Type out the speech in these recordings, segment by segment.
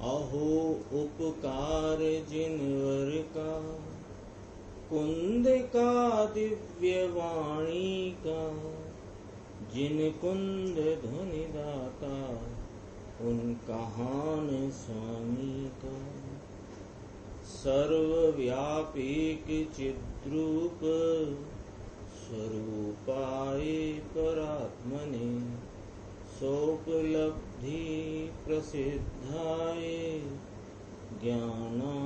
अहो उपकार जिनवर का, कुंद का दिव्य वाणी का, जिन कुंद ध्वनि दाता उन कहान स्वामी का। सर्वव्यापी चिद्रूप स्वरूपाय परात्मने, सोपलब्धि प्रसिद्धाय ज्ञानानंदात्मने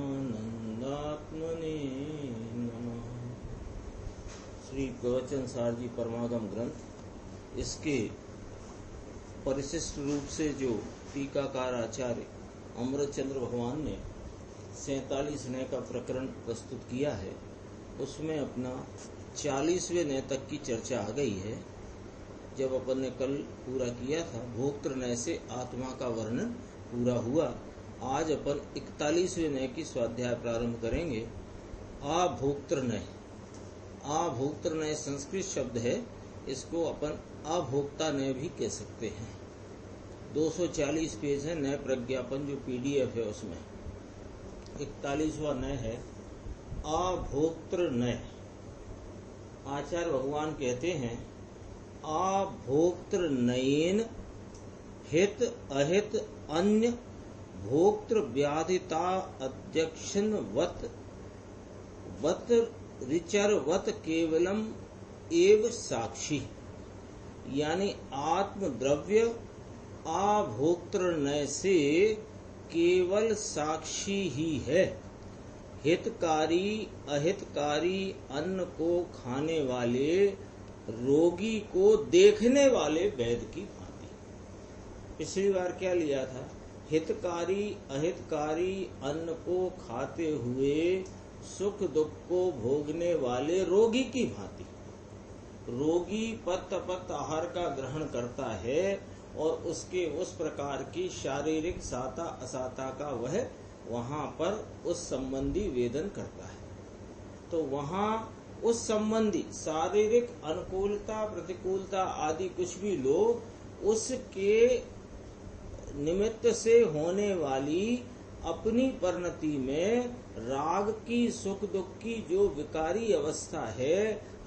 नमः। श्री प्रवचन सार जी परमागम ग्रंथ, इसके परिशिष्ट रूप से जो टीकाकार आचार्य अमृतचंद्र भगवान ने 47 नय का प्रकरण प्रस्तुत किया है, उसमें अपना 40वें नय तक की चर्चा आ गई है। जब अपन ने कल पूरा किया था, भोक्तृ नय से आत्मा का वर्णन पूरा हुआ। आज अपन 41वें नय की स्वाध्याय प्रारंभ करेंगे। अभोक्तृ नय। अभोक्तृ नय संस्कृत शब्द है, इसको अपन अभोक्ता नय भी कह सकते हैं। 240 पेज है नय प्रज्ञापन जो PDF है, उसमें 41वां नय है अभोक्तृ नय। आचार्य भगवान कहते हैं, अभोक्तृ नयेन हित अहित अन्य भोक्तृ व्याधिता अध्यक्षन वत ऋचरवत केवलम एव साक्षी। यानी आत्मद्रव्य अभोक्तृ नय से केवल साक्षी ही है। हितकारी अहितकारी अन्न को खाने वाले रोगी को देखने वाले वैद्य की भांति। पिछली बार क्या लिया था? हितकारी अहितकारी अन्न को खाते हुए सुख दुख को भोगने वाले रोगी की भांति। रोगी पत्त आहार का ग्रहण करता है और उसके उस प्रकार की शारीरिक साता असाता का वह वहां पर उस संबंधी वेदन करता है। तो वहां उस संबंधी शारीरिक अनुकूलता प्रतिकूलता आदि कुछ भी लो, उसके निमित्त से होने वाली अपनी परिणति में राग की सुख दुख की जो विकारी अवस्था है,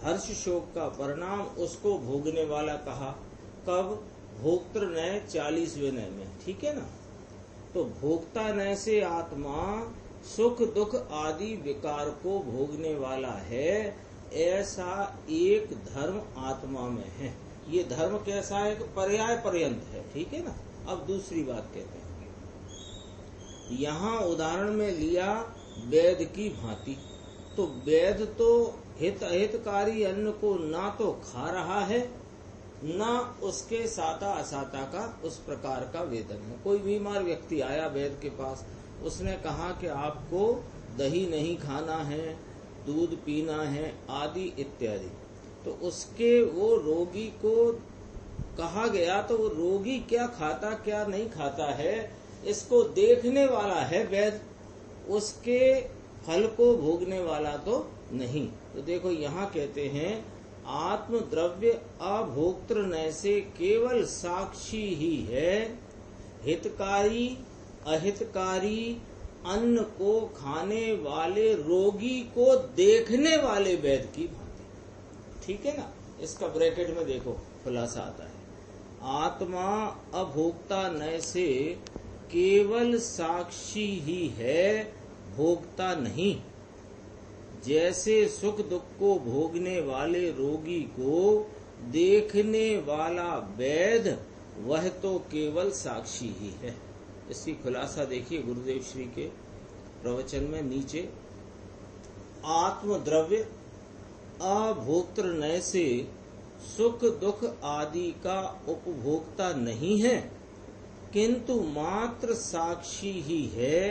हर्ष शोक का परिणाम, उसको भोगने वाला कहा। कब? भोक्तृ नय 40वें नय में। ठीक है ना? तो भोक्ता नय से आत्मा सुख दुख आदि विकार को भोगने वाला है, ऐसा एक धर्म आत्मा में है। ये धर्म कैसा है? तो पर्याय पर्यंत है। ठीक है ना? अब दूसरी बात कहते हैं, यहाँ उदाहरण में लिया वेद की भांति। तो वेद तो हित अहितकारी अन्न को ना तो खा रहा है, ना उसके साता असाता का उस प्रकार का वेदन है। कोई बीमार व्यक्ति आया वैद्य के पास, उसने कहा कि आपको दही नहीं खाना है, दूध पीना है आदि इत्यादि। तो उसके वो रोगी को कहा गया, तो वो रोगी क्या खाता क्या नहीं खाता है, इसको देखने वाला है वैद्य, उसके फल को भोगने वाला तो नहीं। तो देखो यहाँ कहते हैं, आत्म द्रव्य अभोक्तृ नय से केवल साक्षी ही है। हितकारी अहितकारी अन्न को खाने वाले रोगी को देखने वाले वैद्य की भांति। ठीक है ना? इसका ब्रैकेट में देखो खुलासा आता है, आत्मा अभोक्ता नय से केवल साक्षी ही है, भोगता नहीं। जैसे सुख दुख को भोगने वाले रोगी को देखने वाला वैद्य, वह तो केवल साक्षी ही है। इसकी खुलासा देखिए गुरुदेव श्री के प्रवचन में नीचे, आत्मद्रव्य अभोक्तृ नय से सुख दुख आदि का उपभोक्ता नहीं है, किंतु मात्र साक्षी ही है।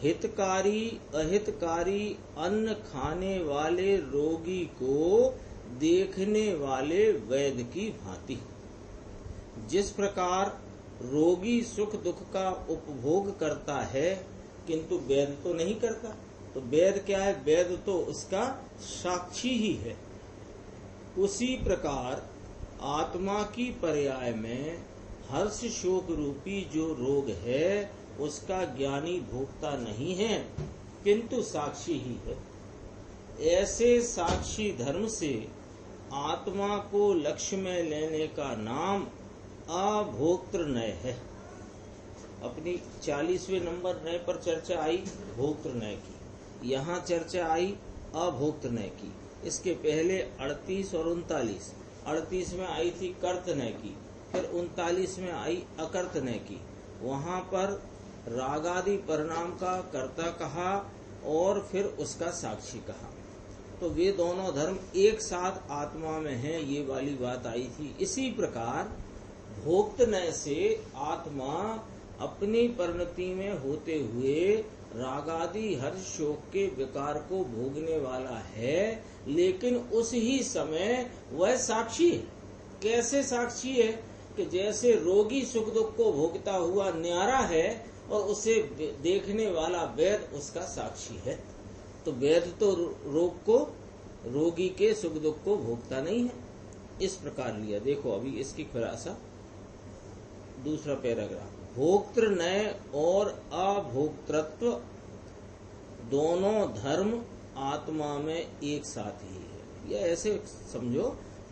हितकारी अहितकारी अन्न खाने वाले रोगी को देखने वाले वैद्य की भांति। जिस प्रकार रोगी सुख दुख का उपभोग करता है, किंतु वैद्य तो नहीं करता। तो वैद्य क्या है? वैद्य तो उसका साक्षी ही है। उसी प्रकार आत्मा की पर्याय में हर्ष शोक रूपी जो रोग है उसका ज्ञानी भोक्ता नहीं है, किंतु साक्षी ही है। ऐसे साक्षी धर्म से आत्मा को लक्ष्य में लेने का नाम अभोक्तृनय है। अपनी 40वें नंबर नय पर चर्चा आई भोक्तृनय की, यहाँ चर्चा आई अभोक्तृनय की। इसके पहले 38 और 39, 38 में आई थी कर्तनय की, फिर 39 में आई अकर्तनय की। वहाँ पर रागादि परिणाम का कर्ता कहा और फिर उसका साक्षी कहा। तो वे दोनों धर्म एक साथ आत्मा में हैं, ये वाली बात आई थी। इसी प्रकार भोक्तनय से आत्मा अपनी परिणति में होते हुए रागादि हर्ष शोक के विकार को भोगने वाला है, लेकिन उस ही समय वह साक्षी है। कैसे साक्षी है कि जैसे रोगी सुख दुख को भोगता हुआ न्यारा है और उसे देखने वाला वैद्य उसका साक्षी है। तो वैद्य तो रोग को, रोगी के सुख दुख को भोगता नहीं है। इस प्रकार लिया। देखो अभी इसकी खुलासा, दूसरा पैराग्राफ। भोक्तृनय और अभोक्तृत्व दोनों धर्म आत्मा में एक साथ ही है। यह ऐसे समझो,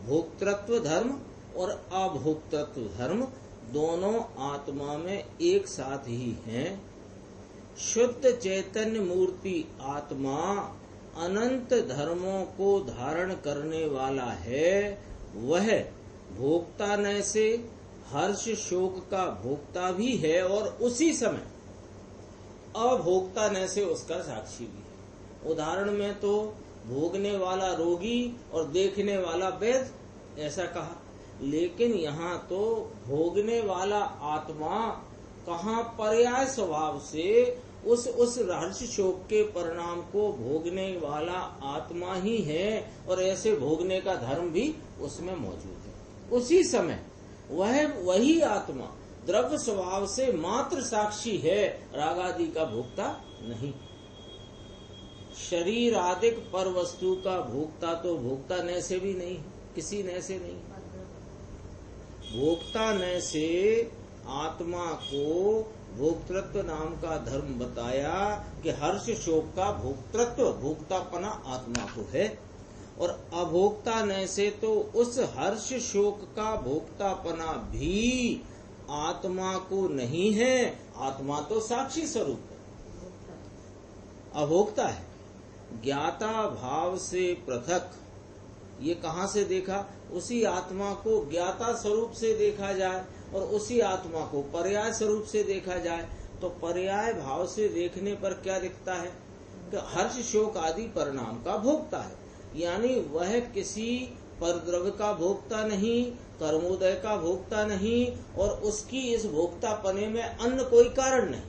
भोक्तृत्व धर्म और अभोक्तृत्व धर्म दोनों आत्मा में एक साथ ही हैं। शुद्ध चैतन्य मूर्ति आत्मा अनंत धर्मों को धारण करने वाला है। वह भोक्तानय से हर्ष शोक का भोक्ता भी है और उसी समय अभोक्तानय से उसका साक्षी भी है। उदाहरण में तो भोगने वाला रोगी और देखने वाला वैद्य ऐसा कहा, लेकिन यहाँ तो भोगने वाला आत्मा कहाँ पर्याय स्वभाव से उस हर्ष शोक के परिणाम को भोगने वाला आत्मा ही है और ऐसे भोगने का धर्म भी उसमें मौजूद है। उसी समय वही आत्मा द्रव्य स्वभाव से मात्र साक्षी है, रागादि का भोक्ता नहीं। शरीर आदिक पर वस्तु का भोक्ता तो भोक्ता नय से भी नहीं, किसी नय से नहीं। भोक्ता नय से आत्मा को भोक्तृत्व नाम का धर्म बताया कि हर्ष शोक का भोक्तृत्व, भोक्तापना आत्मा को है, और अभोक्ता नय से तो उस हर्ष शोक का भोक्तापना भी आत्मा को नहीं है। आत्मा तो साक्षी स्वरूप है, अभोक्ता है। ज्ञाता भाव से पृथक, ये कहाँ से देखा? उसी आत्मा को ज्ञाता स्वरूप से देखा जाए और उसी आत्मा को पर्याय स्वरूप से देखा जाए, तो पर्याय भाव से देखने पर क्या दिखता है कि हर्ष शोक आदि परिणाम का भोक्ता है। यानी वह किसी परद्रव्य का भोक्ता नहीं, कर्मोदय का भोक्ता नहीं, और उसकी इस भोक्तापने में अन्य कोई कारण नहीं।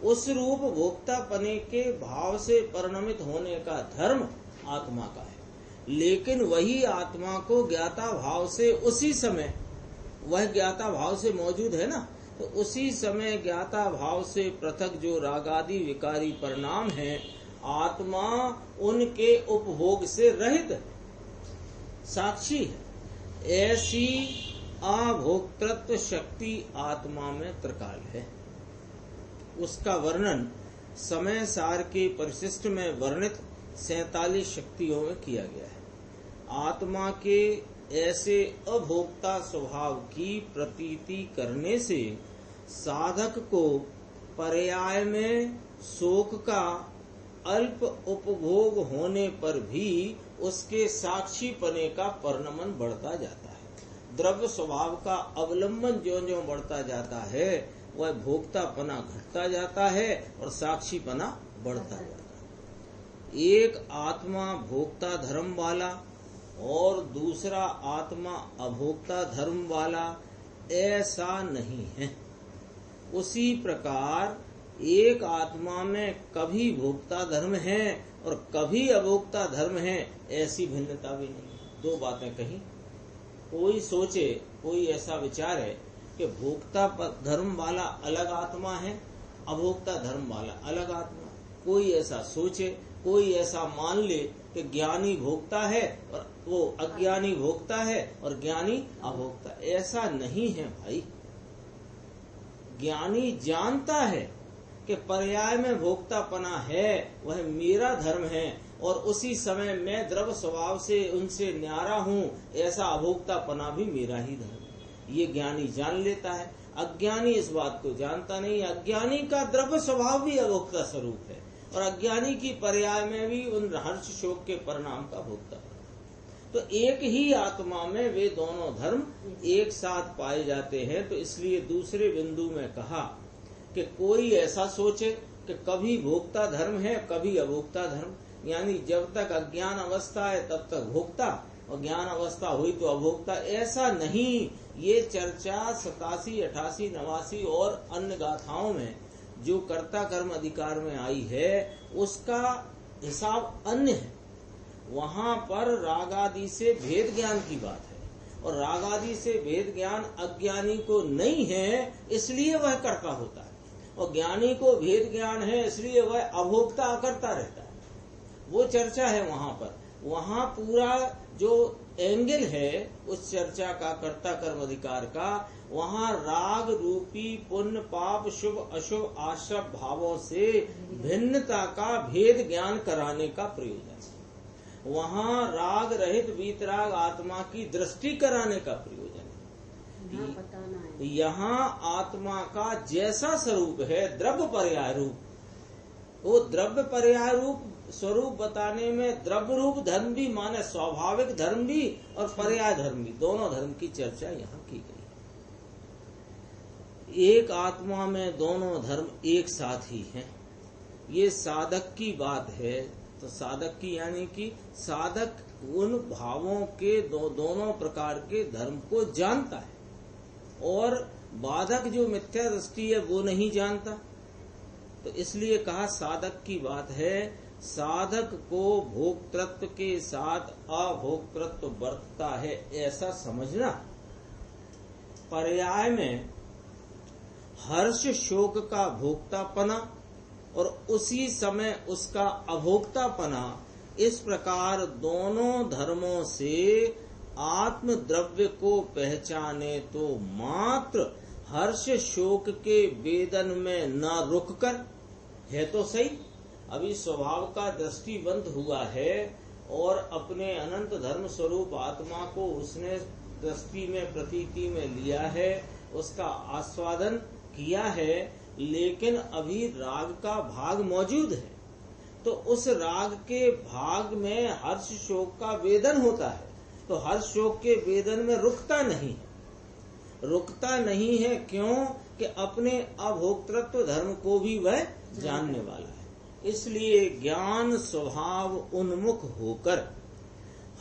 उस रूप भोक्तापने के भाव से परिणमित होने का धर्म आत्मा का है, लेकिन वही आत्मा को ज्ञाता भाव से उसी समय, वह ज्ञाता भाव से मौजूद है ना, तो उसी समय ज्ञाता भाव से पृथक जो रागादि विकारी परिणाम हैं, आत्मा उनके उपभोग से रहित साक्षी है। ऐसी अभोक्तृत्व शक्ति आत्मा में त्रिकाल है। उसका वर्णन समय सार के परिशिष्ट में वर्णित 47 शक्तियों में किया गया है। आत्मा के ऐसे अभोक्ता स्वभाव की प्रतीति करने से साधक को पर्याय में शोक का अल्प उपभोग होने पर भी उसके साक्षी पने का परिणमन बढ़ता जाता है। द्रव्य स्वभाव का अवलंबन ज्यों-ज्यों बढ़ता जाता है, वह भोक्तापना घटता जाता है और साक्षीपना बढ़ता जाता है। एक आत्मा भोक्ता धर्म वाला और दूसरा आत्मा अभोक्ता धर्म वाला ऐसा नहीं है। उसी प्रकार एक आत्मा में कभी भोक्ता धर्म है और कभी अभोक्ता धर्म है, ऐसी भिन्नता भी नहीं। दो बातें कही। कोई सोचे, कोई ऐसा विचार है कि भोक्ता धर्म वाला अलग आत्मा है, अभोक्ता धर्म वाला अलग आत्मा। कोई ऐसा सोचे, कोई ऐसा मान ले कि ज्ञानी भोक्ता है और वो अज्ञानी भोक्ता है और ज्ञानी अभोक्ता। ऐसा नहीं है भाई। ज्ञानी जानता है कि पर्याय में भोक्तापना है, वह मेरा धर्म है, और उसी समय मैं द्रव्य स्वभाव से उनसे न्यारा हूँ, ऐसा अभोक्तापना भी मेरा ही धर्म है। ये ज्ञानी जान लेता है। अज्ञानी इस बात को जानता नहीं। अज्ञानी का द्रव्य स्वभाव भी अभोक्ता स्वरूप है, और अज्ञानी की पर्याय में भी उन हर्ष शोक के परिणाम का भोक्ता। तो एक ही आत्मा में वे दोनों धर्म एक साथ पाए जाते हैं। तो इसलिए दूसरे बिंदु में कहा कि कोई ऐसा सोचे कि कभी भोक्ता धर्म है, कभी अभोक्ता धर्म, यानी जब तक अज्ञान अवस्था है तब तक भोक्ता, और ज्ञान अवस्था हुई तो अभोक्ता। ऐसा नहीं। ये चर्चा 87, 88, 89 और अन्य गाथाओं में जो कर्ता कर्म अधिकार में आई है उसका हिसाब अन्य है। वहां पर राग आदि से भेद ज्ञान की बात है, और राग आदि से भेद ज्ञान अज्ञानी को नहीं है, इसलिए वह कर्ता होता है, और ज्ञानी को भेद ज्ञान है, इसलिए वह अभोक्ता अकर्ता रहता है। वो चर्चा है वहां पर। वहां पूरा जो एंगल है उस चर्चा का, कर्ता कर्म अधिकार का, वहां राग रूपी पुण्य पाप शुभ अशुभ आश्रम भावों से भिन्नता का भेद ज्ञान कराने का प्रयोजन है। वहां राग रहित वीतराग आत्मा की दृष्टि कराने का प्रयोजन है। यहाँ आत्मा का जैसा स्वरूप है द्रव्य पर्याय रूप, वो द्रव्य पर्याय रूप स्वरूप बताने में द्रव्य रूप धर्म भी माने स्वाभाविक धर्म भी और पर्याय धर्म भी, दोनों धर्म की चर्चा यहाँ की गई है। एक आत्मा में दोनों धर्म एक साथ ही हैं। ये साधक की बात है। तो साधक की यानी कि साधक उन भावों के दोनों प्रकार के धर्म को जानता है, और बाधक जो मिथ्या दृष्टि है वो नहीं जानता। तो इसलिए कहा साधक की बात है। साधक को भोक्तृत्व के साथ अभोक्तृत्व बरतता है ऐसा समझना। पर्याय में हर्ष शोक का भोक्तापना और उसी समय उसका अभोक्तापना, इस प्रकार दोनों धर्मों से आत्म द्रव्य को पहचाने तो मात्र हर्ष शोक के वेदन में न रुककर, है तो सही, अभी स्वभाव का दृष्टिबंध हुआ है और अपने अनंत धर्म स्वरूप आत्मा को उसने दृष्टि में प्रतीति में लिया है, उसका आस्वादन किया है, लेकिन अभी राग का भाग मौजूद है। तो उस राग के भाग में हर्ष शोक का वेदन होता है, तो हर्ष शोक के वेदन में रुकता नहीं है। रुकता नहीं है क्यों? कि अपने अभोक्तृत्व धर्म को भी वह जानने वाला है। इसलिए ज्ञान स्वभाव उन्मुख होकर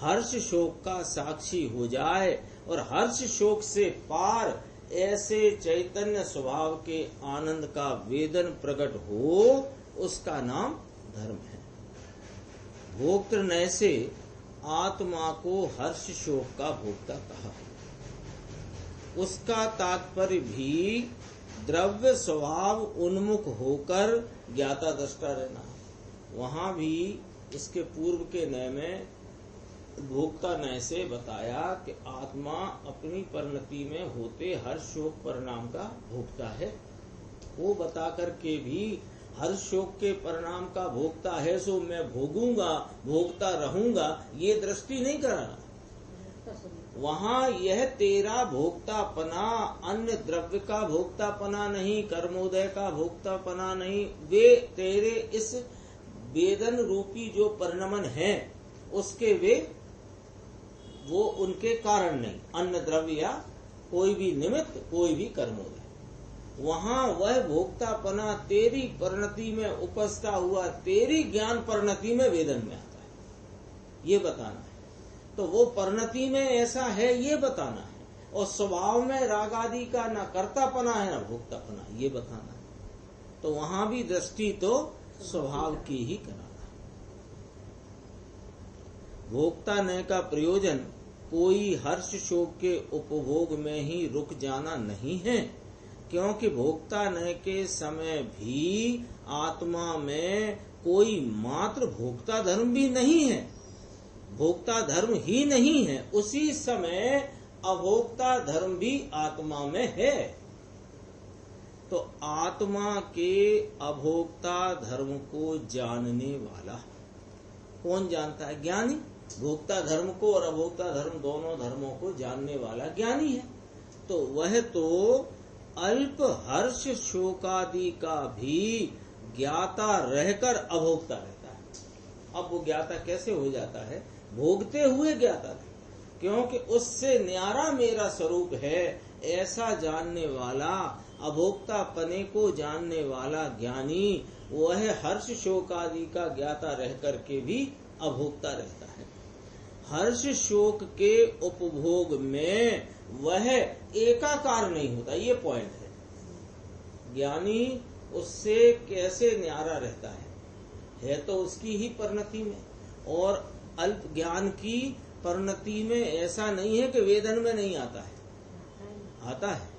हर्ष शोक का साक्षी हो जाए और हर्ष शोक से पार ऐसे चैतन्य स्वभाव के आनंद का वेदन प्रकट हो, उसका नाम धर्म है। भोक्तृ से आत्मा को हर्ष शोक का भोक्ता कहा। उसका तात्पर्य भी द्रव्य स्वभाव उन्मुख होकर ज्ञाता दृष्टा रहना। वहां भी इसके पूर्व के नय में भोक्ता नय से बताया कि आत्मा अपनी परिणति में होते हर्ष शोक परिणाम का भोक्ता है। वो बता करके भी हर्ष शोक के परिणाम का भोक्ता है, सो मैं भोगूंगा, भोगता रहूंगा, ये दृष्टि नहीं कराना। वहां यह तेरा भोक्तापना अन्य द्रव्य का भोक्तापना नहीं, कर्मोदय का भोक्तापना नहीं, वे तेरे इस वेदन रूपी जो परिणमन है उसके वो उनके कारण नहीं, अन्य द्रव्य या कोई भी निमित्त, कोई भी कर्मोदय। वहां वह भोक्तापना तेरी परिणति में उपस्था हुआ, तेरी ज्ञान परिणति में वेदन में आता है, ये बताना है। तो वो परिणति में ऐसा है ये बताना है, और स्वभाव में राग आदि का न कर्तापना है न भोक्तापना, ये बताना है। तो वहां भी दृष्टि तो स्वभाव की ही कराना है। भोक्ता न का प्रयोजन कोई हर्ष शोक के उपभोग में ही रुक जाना नहीं है, क्योंकि भोक्ता न के समय भी आत्मा में कोई मात्र भोक्ता धर्म भी नहीं है, भोक्ता धर्म ही नहीं है, उसी समय अभोक्ता धर्म भी आत्मा में है। तो आत्मा के अभोक्ता धर्म को जानने वाला कौन जानता है? ज्ञानी। भोक्ता धर्म को और अभोक्ता धर्म दोनों धर्मों को जानने वाला ज्ञानी है। तो वह तो अल्प हर्ष शोकादि का भी ज्ञाता रहकर अभोक्ता रहता है। अब वो ज्ञाता कैसे हो जाता है? भोगते हुए ज्ञाता है, क्योंकि उससे न्यारा मेरा स्वरूप है ऐसा जानने वाला, अभोक्ता पने को जानने वाला ज्ञानी, वह हर्ष शोक आदि का ज्ञाता रह करके भी अभोक्ता रहता है। हर्ष शोक के उपभोग में वह एकाकार नहीं होता, ये पॉइंट है। ज्ञानी उससे कैसे न्यारा रहता है तो उसकी ही परिणति में, और अल्प ज्ञान की परिणति में ऐसा नहीं है कि वेदन में नहीं आता है, आता है।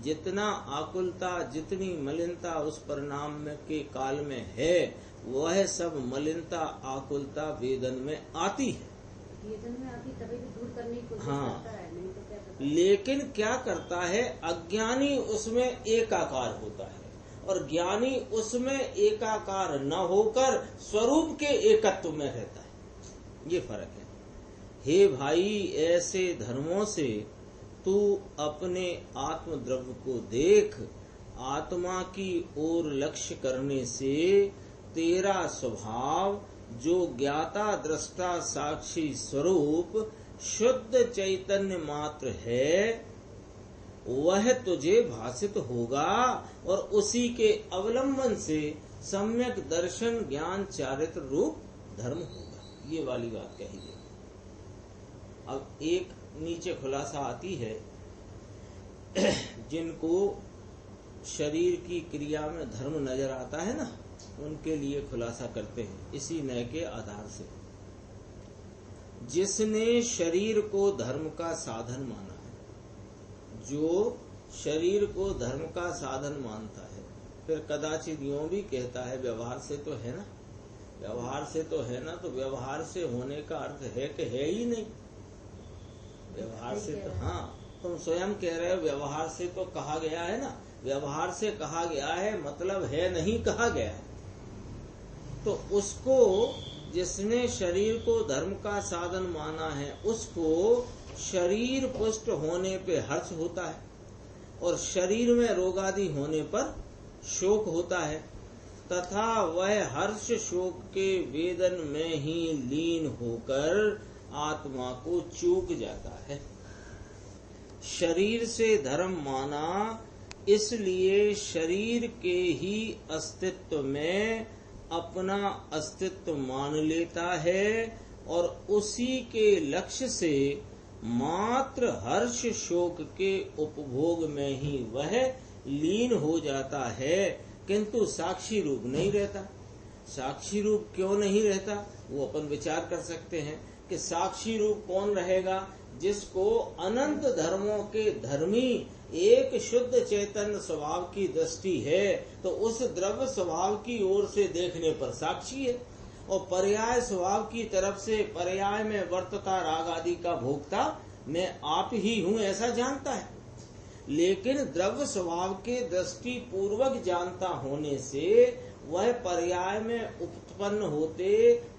जितना आकुलता, जितनी मलिनता उस परिणाम में के काल में है, वह सब मलिनता आकुलता वेदन में आती है। वेदन में आती तभी भी दूर करने की कोशिश करता है, नहीं तो क्या करता है? लेकिन क्या करता है? अज्ञानी उसमें एकाकार होता है और ज्ञानी उसमें एकाकार न होकर स्वरूप के एकत्व में रहता है। ये फर्क है। हे भाई, ऐसे धर्मों से तू अपने आत्म द्रव्य को देख। आत्मा की ओर लक्ष्य करने से तेरा स्वभाव जो ज्ञाता दृष्टा साक्षी स्वरूप शुद्ध चैतन्य मात्र है, वह तुझे भासित होगा और उसी के अवलंबन से सम्यक दर्शन ज्ञान चारित्र रूप धर्म होगा। ये वाली बात कही गई। अब एक नीचे खुलासा आती है, जिनको शरीर की क्रिया में धर्म नजर आता है ना, उनके लिए खुलासा करते हैं इसी नय के आधार से। जिसने शरीर को धर्म का साधन माना है, जो शरीर को धर्म का साधन मानता है, फिर कदाचित यूं भी कहता है व्यवहार से तो है ना, व्यवहार से तो है ना, तो व्यवहार से होने का अर्थ है कि है ही नहीं। व्यवहार से तो, हाँ, तुम स्वयं कह रहे हो व्यवहार से तो कहा गया है ना, व्यवहार से कहा गया है मतलब है नहीं कहा गया है। तो उसको, जिसने शरीर को धर्म का साधन माना है, उसको शरीर पुष्ट होने पे हर्ष होता है और शरीर में रोग आदि होने पर शोक होता है, तथा वह हर्ष शोक के वेदन में ही लीन होकर आत्मा को चूक जाता है। शरीर से धर्म माना इसलिए शरीर के ही अस्तित्व में अपना अस्तित्व मान लेता है और उसी के लक्ष्य से मात्र हर्ष शोक के उपभोग में ही वह लीन हो जाता है, किंतु साक्षी रूप नहीं रहता। साक्षी रूप क्यों नहीं रहता, वो अपन विचार कर सकते हैं कि साक्षी रूप कौन रहेगा? जिसको अनंत धर्मों के धर्मी एक शुद्ध चैतन्य स्वभाव की दृष्टि है, तो उस द्रव्य स्वभाव की ओर से देखने पर साक्षी है, और पर्याय स्वभाव की तरफ से पर्याय में वर्तता राग आदि का भोक्ता मैं आप ही हूँ ऐसा जानता है। लेकिन द्रव्य स्वभाव के दृष्टि पूर्वक जानता होने से वह पर्याय में उत्पन्न होते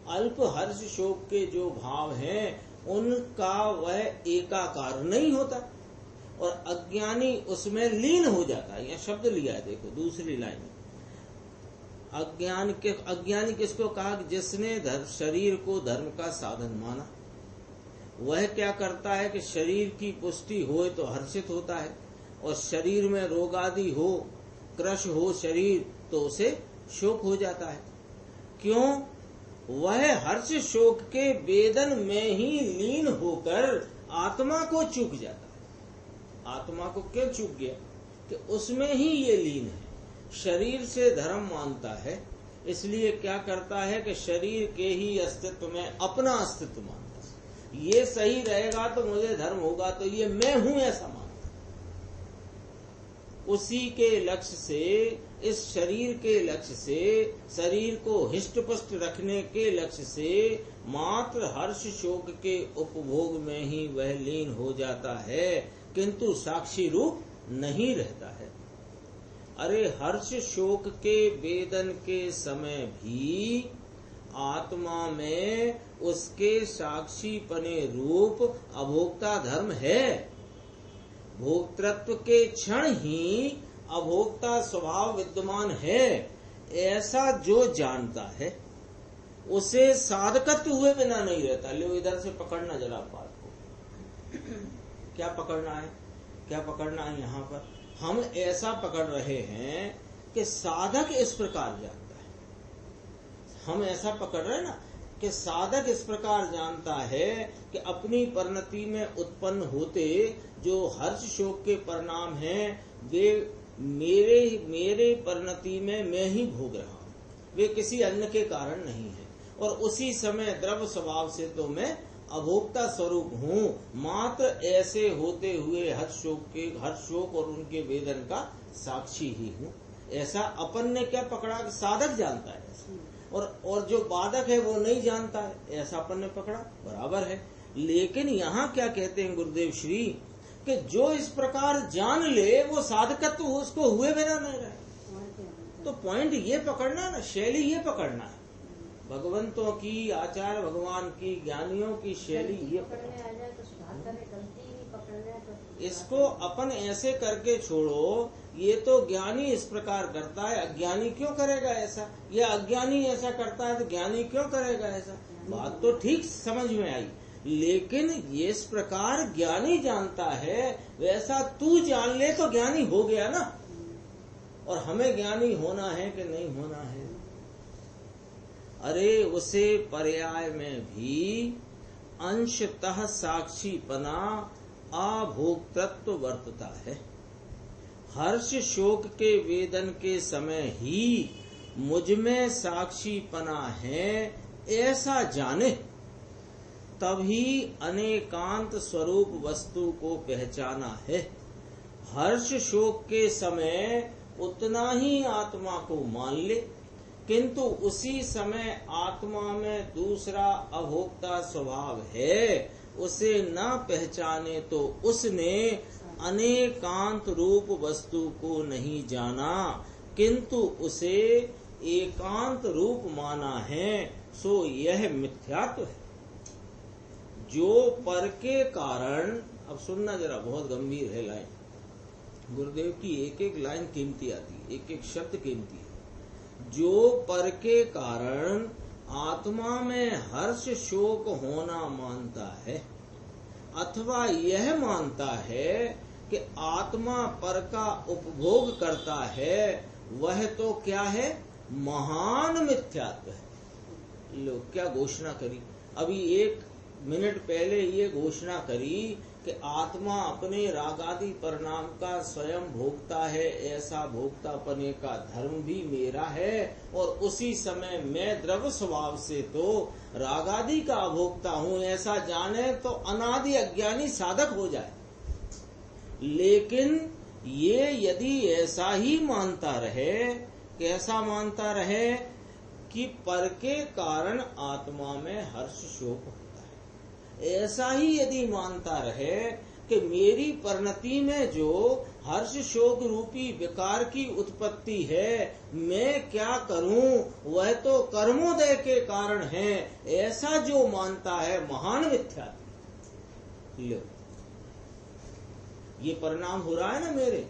अल्प हर्ष शोक के जो भाव हैं, उनका वह एकाकार नहीं होता और अज्ञानी उसमें लीन हो जाता है। यह शब्द लिया है, देखो दूसरी लाइन में। अज्ञानी किसको कहा? जिसने शरीर को धर्म का साधन माना। वह क्या करता है कि शरीर की पुष्टि हो तो हर्षित होता है, और शरीर में रोग आदि हो, क्रश हो शरीर, तो उसे शोक हो जाता है। क्यों? वह हर्ष शोक के वेदन में ही लीन होकर आत्मा को चूक जाता है। आत्मा को क्यों चूक गया? कि उसमें ही ये लीन है। शरीर से धर्म मानता है, इसलिए क्या करता है कि शरीर के ही अस्तित्व में अपना अस्तित्व मानता है। ये सही रहेगा तो मुझे धर्म होगा, तो ये मैं हूं ऐसा मानता। उसी के लक्ष्य से, इस शरीर के लक्ष्य से, शरीर को हिष्ट पुष्ट रखने के लक्ष्य से मात्र हर्ष शोक के उपभोग में ही वह लीन हो जाता है, किंतु साक्षी रूप नहीं रहता है। अरे हर्ष शोक के वेदन के समय भी आत्मा में उसके साक्षीपने रूप अभोक्ता धर्म है। भोक्तृत्व के क्षण ही अभोक्ता स्वभाव विद्यमान है, ऐसा जो जानता है उसे साधकत्व हुए बिना नहीं रहता। लो इधर से पकड़ना जरा बात को। क्या पकड़ना है, क्या पकड़ना है? यहाँ पर हम ऐसा पकड़ रहे हैं कि साधक इस प्रकार जानता है। हम ऐसा पकड़ रहे हैं ना कि साधक इस प्रकार जानता है कि अपनी परिणति में उत्पन्न होते जो हर्ष शोक के परिणाम हैं वे मेरे परिणति में मैं ही भोग रहा हूँ, वे किसी अन्य के कारण नहीं है। और उसी समय द्रव्य स्वभाव से तो मैं अभोक्ता स्वरूप हूँ, मात्र ऐसे होते हुए हर्ष शोक और उनके वेदन का साक्षी ही हूँ। ऐसा अपन ने क्या पकड़ा कि साधक जानता है, और जो बाधक है वो नहीं जानता है, ऐसा अपन ने पकड़ा। बराबर है। लेकिन यहाँ क्या कहते हैं गुरुदेव श्री कि जो इस प्रकार जान ले वो साधकत्व तो उसको हुए बिना नहीं रहे। तो पॉइंट ये पकड़ना ना, शैली ये पकड़ना है। भगवंतों की, आचार्य भगवान की, ज्ञानियों की शैली ये पकड़ने आ जाए तो सुधार करे, गलती नहीं पकड़ने तो इसको अपन ऐसे करके छोड़ो। ये तो ज्ञानी इस प्रकार करता है, अज्ञानी क्यों करेगा ऐसा? ये अज्ञानी ऐसा करता है तो ज्ञानी क्यों करेगा ऐसा? बात तो ठीक समझ में आई, लेकिन ये इस प्रकार ज्ञानी जानता है, वैसा तू जान ले तो ज्ञानी हो गया ना। और हमें ज्ञानी होना है कि नहीं होना है? अरे उसे पर्याय में भी अंशतः साक्षीपना अभोक्तृत्व वर्तता है। हर्ष शोक के वेदन के समय ही मुझ में साक्षीपना है ऐसा जाने, तभी अनेकांत स्वरूप वस्तु को पहचाना है। हर्ष शोक के समय उतना ही आत्मा को मान ले, किंतु उसी समय आत्मा में दूसरा अभोक्ता स्वभाव है, उसे न पहचाने तो उसने अनेकांत रूप वस्तु को नहीं जाना, किंतु उसे एकांत रूप माना है, सो यह मिथ्यात्व है। जो पर के कारण, अब सुनना जरा, बहुत गंभीर है लाइन। गुरुदेव की एक एक लाइन कीमती आती है, एक एक शब्द कीमती है। जो पर के कारण आत्मा में हर्ष शोक होना मानता है, अथवा यह मानता है कि आत्मा पर का उपभोग करता है, वह तो क्या है? महान मिथ्यात्व है। लो क्या घोषणा करी, अभी 1 मिनट पहले ये घोषणा करी कि आत्मा अपने रागादि परिणाम का स्वयं भोगता है, ऐसा भोक्तापने का धर्म भी मेरा है, और उसी समय मैं द्रव्य स्वभाव से तो रागादि का अभोक्ता हूँ, ऐसा जाने तो अनादि अज्ञानी साधक हो जाए। लेकिन ये यदि ऐसा ही मानता रहे, कैसा मानता रहे कि पर के कारण आत्मा में हर्ष शोक होता है, ऐसा ही यदि मानता रहे कि मेरी परिणति में जो हर्ष शोक रूपी विकार की उत्पत्ति है, मैं क्या करूं, वह तो कर्मोदय के कारण है, ऐसा जो मानता है महान मिथ्यात्व। लो ये परिणाम हो रहा है ना मेरे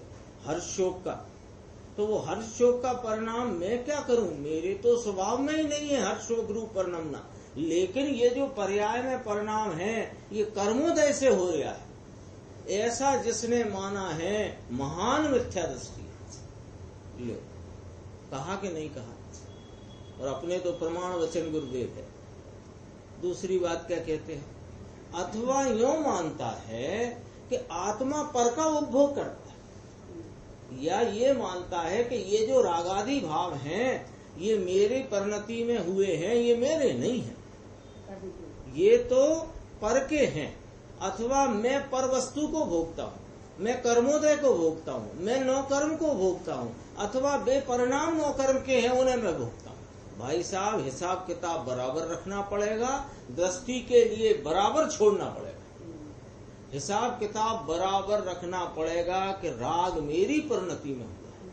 हर्ष शोक का, तो वो हर्ष शोक का परिणाम मैं क्या करूं? मेरे तो स्वभाव में ही नहीं है हर्ष शोक रूप परिणामना, लेकिन ये जो पर्याय में परिणाम है ये कर्मोदय से हो रहा है, ऐसा जिसने माना है महान मिथ्या दृष्टि। लो कहा कि नहीं कहा? और अपने तो प्रमाण वचन गुरुदेव है। दूसरी बात क्या कहते हैं? अथवा यूं मानता है कि आत्मा पर का उपभोग करता है, या ये मानता है कि ये जो रागादि भाव हैं ये मेरे परिणति में हुए हैं, ये मेरे नहीं हैं, ये तो पर के हैं। अथवा मैं पर वस्तु को भोगता हूँ, मैं कर्मोदय को भोगता हूँ, मैं नौकर्म को भोगता हूँ, अथवा बेपरिणाम नौकर्म के हैं उन्हें मैं भोगता हूँ। भाई साहब हिसाब किताब बराबर रखना पड़ेगा, दृष्टि के लिए बराबर छोड़ना पड़ेगा, हिसाब किताब बराबर रखना पड़ेगा कि राग मेरी परिणति में हुआ है,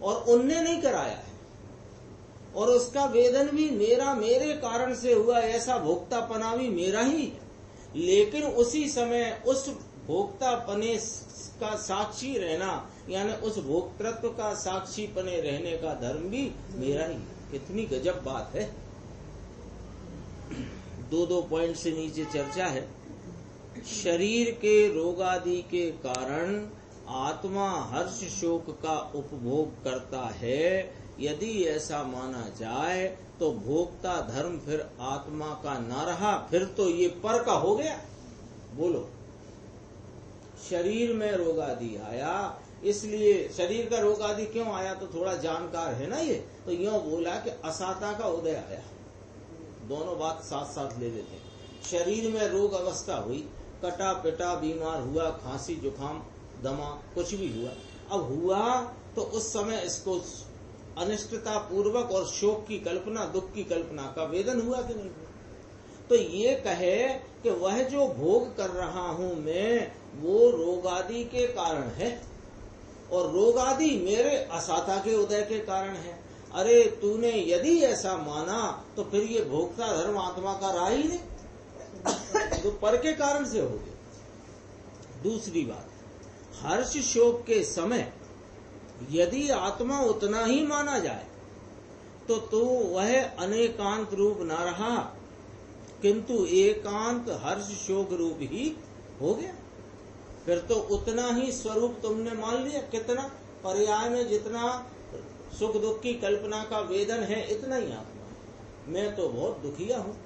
और उनने नहीं कराया है, और उसका वेदन भी मेरे कारण से हुआ, ऐसा भोक्तापना भी मेरा ही है। लेकिन उसी समय उस भोक्तापने का साक्षी रहना, यानी उस भोक्तृत्व का साक्षी पने रहने का धर्म भी मेरा ही। कितनी गजब बात है। 2 पॉइंट से नीचे चर्चा है। शरीर के रोगादि के कारण आत्मा हर्ष शोक का उपभोग करता है। यदि ऐसा माना जाए तो भोक्ता धर्म फिर आत्मा का न रहा, फिर तो ये पर का हो गया। बोलो, शरीर में रोग आदि आया, इसलिए शरीर का रोग आदि क्यों आया, तो थोड़ा जानकार है ना ये, तो यूं बोला कि असाता का उदय आया। दोनों बात साथ साथ ले लेते हैं। शरीर में रोग अवस्था हुई, कटा पिटा बीमार हुआ, खांसी जुकाम दमा कुछ भी हुआ। अब हुआ तो उस समय इसको अनिष्टता पूर्वक और शोक की कल्पना, दुख की कल्पना का वेदन हुआ कि नहीं हुआ। तो ये कहे कि वह जो भोग कर रहा हूं मैं, वो रोगादि के कारण है, और रोगादि मेरे असाता के उदय के कारण है। अरे तूने यदि ऐसा माना तो फिर ये भोक्ता धर्म आत्मा का रहा ही नहीं, तो पर के कारण से हो गया। दूसरी बात, हर्ष शोक के समय यदि आत्मा उतना ही माना जाए तो वह अनेकांत रूप न रहा, किंतु एकांत हर्ष शोक रूप ही हो गया। फिर तो उतना ही स्वरूप तुमने मान लिया। कितना पर्याय में जितना सुख दुख की कल्पना का वेदन है, इतना ही आत्मा है। मैं तो बहुत दुखिया हूँ,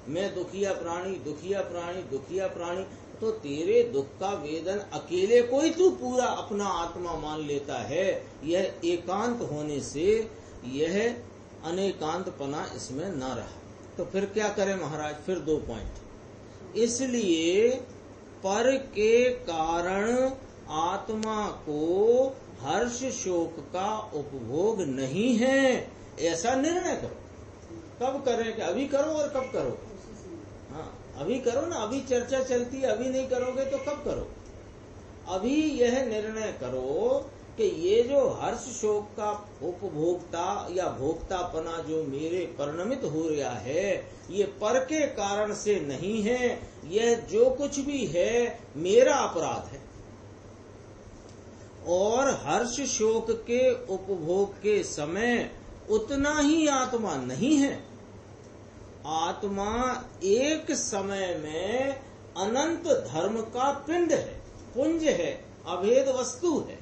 मैं दुखिया प्राणी, दुखिया प्राणी, दुखिया प्राणी। तो तेरे दुख का वेदन अकेले कोई तू पूरा अपना आत्मा मान लेता है। यह एकांत होने से यह अनेकांतपना इसमें न रहा। तो फिर क्या करें महाराज, फिर 2 पॉइंट। इसलिए पर के कारण आत्मा को हर्ष शोक का उपभोग नहीं है, ऐसा निर्णय करो। कब करें, कि अभी करो और कब करो? हाँ, अभी करो ना, अभी चर्चा चलती है। अभी नहीं करोगे तो कब करो? अभी यह निर्णय करो कि ये जो हर्ष शोक का उपभोक्ता या भोक्तापना जो मेरे परिणमित हो रहा है, ये पर के कारण से नहीं है। यह जो कुछ भी है मेरा अपराध है। और हर्ष शोक के उपभोग के समय उतना ही आत्मा नहीं है। आत्मा एक समय में अनंत धर्म का पिंड है, पुंज है, अभेद वस्तु है।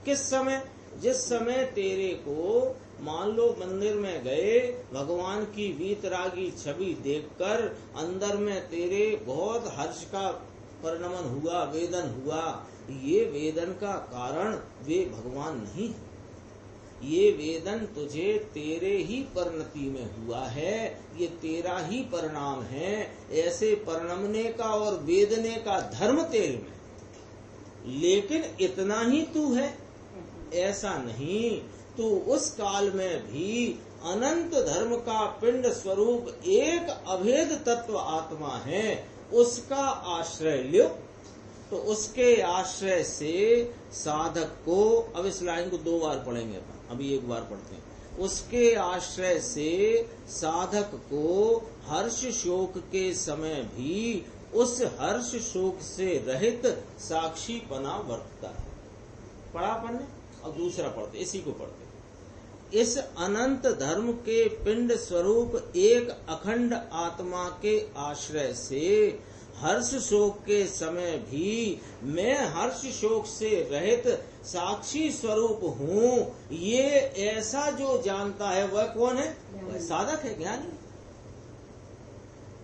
किस समय? जिस समय तेरे को मान लो मंदिर में गए, भगवान की वीतरागी छवि देखकर अंदर में तेरे बहुत हर्ष का परिणमन हुआ, वेदन हुआ। ये वेदन का कारण वे भगवान नहीं है। ये वेदन तुझे तेरे ही परिणति में हुआ है, ये तेरा ही परिणाम है। ऐसे परिणमने का और वेदने का धर्म तेरे में, लेकिन इतना ही तू है ऐसा नहीं। तू उस काल में भी अनंत धर्म का पिंड स्वरूप एक अभेद तत्व आत्मा है। उसका आश्रय लो, तो उसके आश्रय से साधक को, अब इस लाइन को 2 बार पढ़ेंगे अपन, अभी 1 बार पढ़ते हैं। उसके आश्रय से साधक को हर्ष शोक के समय भी उस हर्ष शोक से रहित साक्षीपना वर्तता है। पढ़ा अपन ने, अब दूसरा पढ़ते, इसी को पढ़ते। इस अनंत धर्म के पिंड स्वरूप एक अखंड आत्मा के आश्रय से हर्ष शोक के समय भी मैं हर्ष शोक से रहित साक्षी स्वरूप हूँ, ये ऐसा जो जानता है वह कौन है? वह साधक है, ज्ञानी।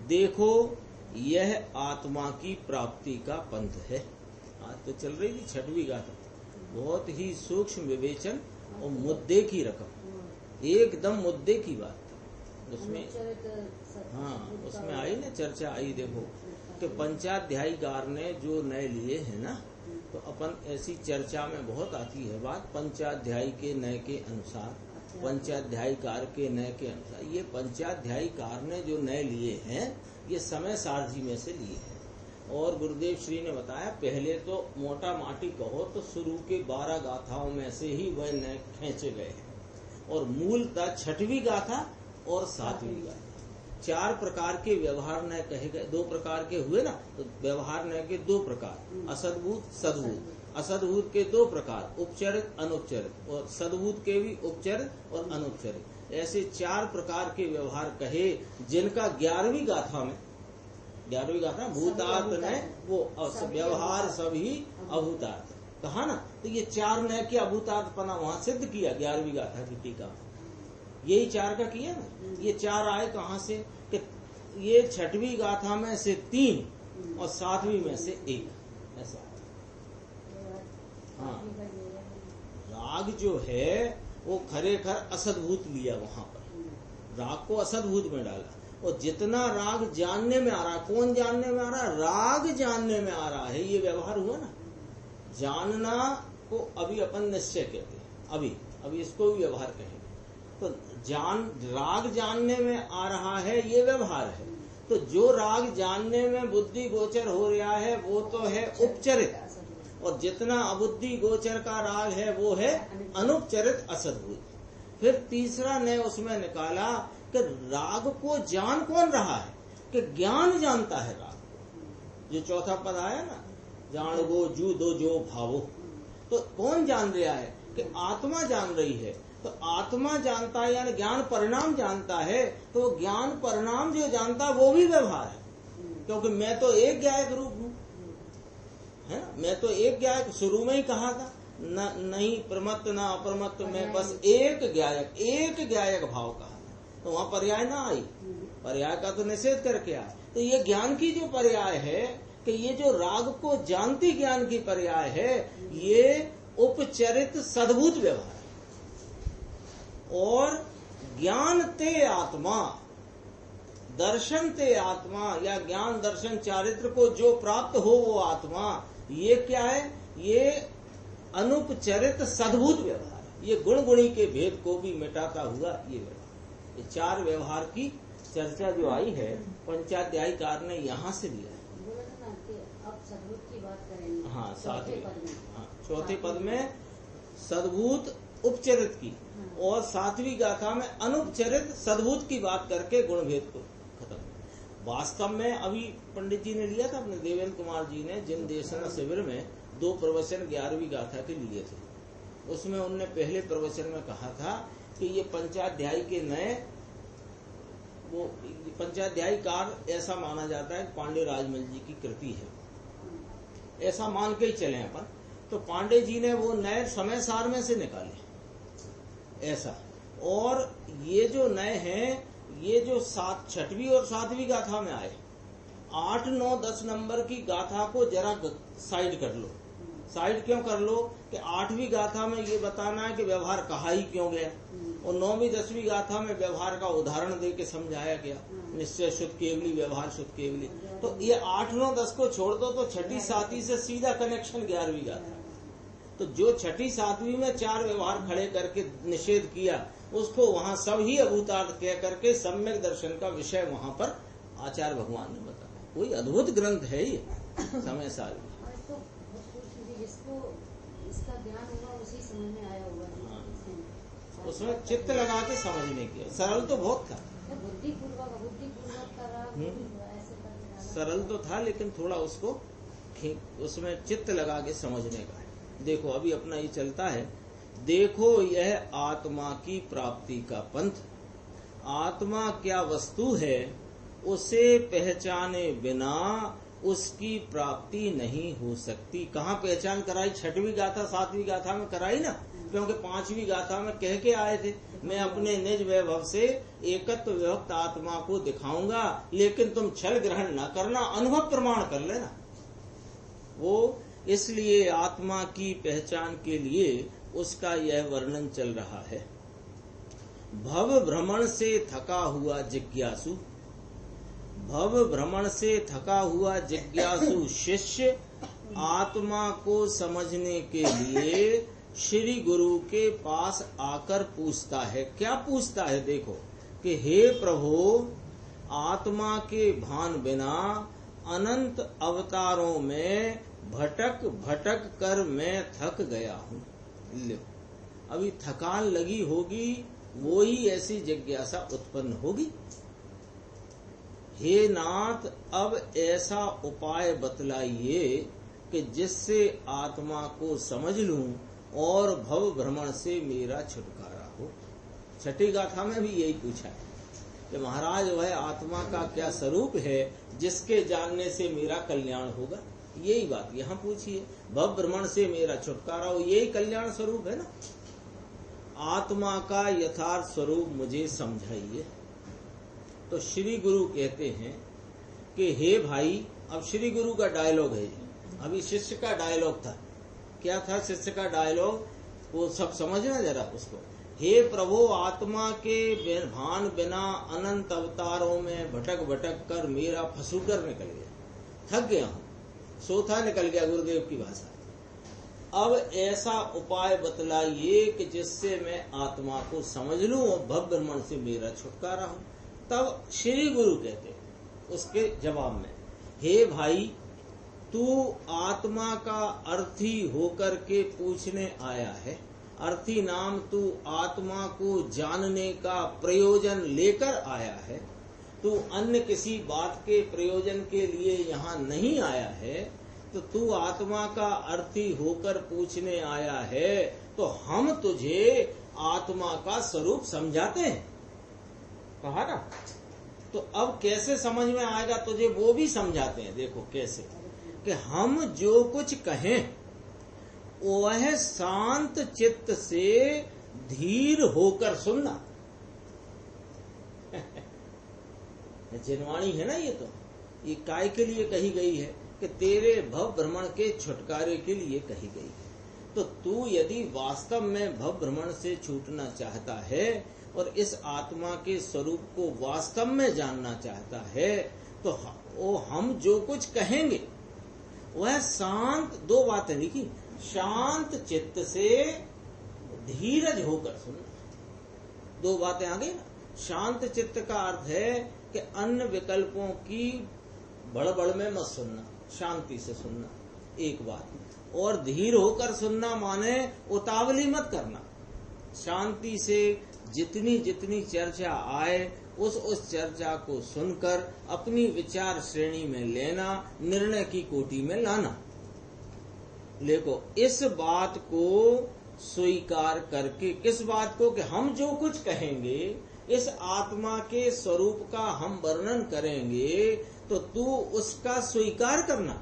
देखो, यह आत्मा की प्राप्ति का पंथ है। आज तो चल रही थी 6वीं गाथा, बहुत ही सूक्ष्म विवेचन और मुद्दे की रकम, एकदम मुद्दे की बात उसमें। हाँ, उसमें आई ना, चर्चा आई। देखो कि पंचाध्यायीकार ने जो नए लिए हैं ना, तो अपन ऐसी चर्चा में बहुत आती है बात, पंचाध्यायी के नए के अनुसार, पंचाध्यायीकार के नए के अनुसार। ये पंचाध्यायीकार ने जो नए लिए हैं, ये समय सारथी में से लिए हैं। और गुरुदेव श्री ने बताया पहले तो मोटा माटी कहो तो शुरू के 12 गाथाओं में से ही वह नए खींचे गए हैं और मूलतः 6वीं गाथा और 7वीं गाथा। 4 प्रकार के व्यवहार नय कहे गए, 2 प्रकार के हुए ना, तो व्यवहार नय के 2 प्रकार, असद्भूत सद्भूत। असद्भूत के 2 प्रकार, उपचरित अनुपचरित, और सद्भूत के भी उपचरित और अनुपचरित। ऐसे 4 प्रकार के व्यवहार कहे जिनका 11वीं गाथा में, 11वीं गाथा भूतार्थ नय वो व्यवहार सभी अभूतार्थ कहा ना, तो ये 4 नय के अभूतार्थपना वहां सिद्ध किया 11वीं गाथा की टीका में। यही 4 का किया ना। ये 4 आए कहाँ से कि ये 6वीं गाथा में से 3 और 7वीं में से 1 ऐसा। हाँ, राग जो है वो खरेखर असद्भूत लिया वहां पर, राग को असद्भूत में डाला। और जितना राग जानने में आ रहा, कौन जानने में आ रहा, राग जानने में आ रहा है, ये व्यवहार हुआ ना। जानना को अभी अपन निश्चय कहते हैं, अभी इसको भी व्यवहार कहेंगे। तो राग जानने में आ रहा है, ये व्यवहार है। तो जो राग जानने में बुद्धि गोचर हो रहा है वो तो है उपचरित, और जितना अबुद्धि गोचर का राग है वो है अनुपचरित असद्भूत। फिर तीसरा ने उसमें निकाला कि राग को जान कौन रहा है, कि ज्ञान जानता है राग को। जो चौथा पद आया ना, जान गो जू दो जो भावो, तो कौन जान रहा है, कि आत्मा जान रही है। तो आत्मा जानता है यानी ज्ञान परिणाम जानता है, तो ज्ञान परिणाम जो जानता है वो भी व्यवहार है। क्योंकि मैं तो एक ज्ञायक रूप हूँ, है ना, मैं तो एक ज्ञायक, शुरू में ही कहा था नहीं प्रमत्त न अप्रमत्त, मैं बस एक ज्ञायक भाव कहा था। तो वहां पर्याय ना आई, पर्याय का तो निषेध करके आया। तो ये ज्ञान की जो पर्याय है, कि ये जो राग को जानती ज्ञान की पर्याय है, ये उपचरित सद्भूत व्यवहार। और ज्ञान ते आत्मा, दर्शन ते आत्मा, या ज्ञान दर्शन चारित्र को जो प्राप्त हो वो आत्मा, ये क्या है, ये अनुपचरित सद्भूत व्यवहार। ये गुण गुणी के भेद को भी मिटाता हुआ ये व्यवहार। ये 4 व्यवहार की चर्चा जो आई है पंचाध्यायकार ने यहाँ से लिया है। अब सद्भूत की बात करेंगे। हाँ, 4थे पद में सद्भूत उपचरित की, और 7वीं गाथा में अनुपचरित सद्भूत की बात करके गुण भेद को खत्म। वास्तव में अभी पंडित जी ने लिया था, अपने देवेंद्र कुमार जी ने जिन देशना शिविर में 2 प्रवचन 11वीं गाथा के लिए थे, उसमें उनने पहले प्रवचन में कहा था कि ये पंचाध्यायी के नए, वो पंचाध्यायीकार ऐसा माना जाता है पांडे राजमल जी की कृति है, ऐसा मान के ही चले अपन। तो पांडे जी ने वो नए समय सार में से निकाले ऐसा। और ये जो नए हैं, ये जो 6वीं और 7वीं गाथा में आए, 8, 9, 10 नंबर की गाथा को जरा साइड कर लो। साइड क्यों कर लो, कि 8वीं गाथा में ये बताना है कि व्यवहार कहा ही क्यों गया, और 9वीं 10वीं गाथा में व्यवहार का उदाहरण दे के समझाया गया, निश्चय शुद्ध केवली, व्यवहार शुद्ध केवली। तो ये 8, 9, 10 को छोड़ दो तो 6ठी 7वीं से सीधा कनेक्शन 11वीं गाथा। तो जो 6ठी 7वीं में 4 व्यवहार खड़े करके निषेध किया, उसको वहां सब ही अभूतार्थ कह करके सम्यक दर्शन का विषय वहां पर आचार्य भगवान ने बताया। कोई अद्भुत ग्रंथ है ये समय सार। जिसको इसका ज्ञान होगा उसी समझ में आया होगा। हाँ, उसमें चित्त लगा के समझने की, सरल तो बहुत था, बुद्धिपूर्वक का राग ऐसे सरल तो था, लेकिन थोड़ा उसको उसमें चित्त लगा के समझने का है। देखो अभी अपना ये चलता है, देखो यह आत्मा की प्राप्ति का पंथ। आत्मा क्या वस्तु है, उसे पहचाने बिना उसकी प्राप्ति नहीं हो सकती। कहाँ पहचान कराई, 6वीं गाथा 7वीं गाथा में कराई ना, क्योंकि 5वीं गाथा में कह के आए थे, मैं अपने निज वैभव से एकत्व विभक्त आत्मा को दिखाऊंगा, लेकिन तुम छल ग्रहण न करना, अनुभव प्रमाण कर लेना। वो इसलिए आत्मा की पहचान के लिए उसका यह वर्णन चल रहा है। भव भ्रमण से थका हुआ जिज्ञासु, भव भ्रमण से थका हुआ जिज्ञासु शिष्य आत्मा को समझने के लिए श्री गुरु के पास आकर पूछता है। क्या पूछता है, देखो कि हे प्रभु, आत्मा के भान बिना अनंत अवतारों में भटक भटक कर मैं थक गया हूँ। लो, अभी थकान लगी होगी, वो ही ऐसी जिज्ञासा उत्पन्न होगी। हे नाथ, अब ऐसा उपाय बतलाइए कि जिससे आत्मा को समझ लूं और भव भ्रमण से मेरा छुटकारा हो। छठी गाथा में भी यही पूछा है कि महाराज वह आत्मा का क्या स्वरूप है जिसके जानने से मेरा कल्याण होगा। यही बात यहाँ पूछिए, भव भ्रमण से मेरा छुटकारा हो, यही कल्याण स्वरूप है ना। आत्मा का यथार्थ स्वरूप मुझे समझाइए। तो श्री गुरु कहते हैं कि हे भाई, अब श्री गुरु का डायलॉग है, अभी शिष्य का डायलॉग था। क्या था शिष्य का डायलॉग, वो सब समझना जरा उसको। हे प्रभु, आत्मा के भान बिना अनंत अवतारों में भटक भटक कर मेरा फसूटर निकल गया, थक गया हूँ, सोथा निकल गया, गुरुदेव की भाषा। अब ऐसा उपाय बतलाइए कि जिससे मैं आत्मा को समझ लूं और भव भ्रमण से मेरा छुटकारा हो। तब श्री गुरु कहते उसके जवाब में, हे भाई, तू आत्मा का अर्थी होकर के पूछने आया है। अर्थी नाम तू आत्मा को जानने का प्रयोजन लेकर आया है। तू अन्य किसी बात के प्रयोजन के लिए यहाँ नहीं आया है। तो तू आत्मा का अर्थी होकर पूछने आया है, तो हम तुझे आत्मा का स्वरूप समझाते हैं। कहा ना, तो अब कैसे समझ में आएगा तुझे, वो भी समझाते हैं। देखो कैसे, कि हम जो कुछ कहें वह शांत चित्त से धीर होकर सुनना। जिनवाणी है ना, ये काय के लिए कही गई है कि तेरे भव भ्रमण के छुटकारे के लिए कही गई। तो तू यदि वास्तव में भव भ्रमण से छूटना चाहता है और इस आत्मा के स्वरूप को वास्तव में जानना चाहता है, तो वो हम जो कुछ कहेंगे वह शांत, दो बातें लिखी, शांत चित्त से धीरज होकर सुनना। दो बातें आ गई ना। शांत चित्त का अर्थ है कि अन्य विकल्पों की बड़बड़ में मत सुनना, शांति से सुनना, एक बात। और धीर होकर सुनना माने उतावली मत करना, शांति से जितनी जितनी चर्चा आए उस चर्चा को सुनकर अपनी विचार श्रेणी में लेना, निर्णय की कोटि में लाना। देखो, इस बात को स्वीकार करके, किस बात को, कि हम जो कुछ कहेंगे इस आत्मा के स्वरूप का हम वर्णन करेंगे, तो तू उसका स्वीकार करना।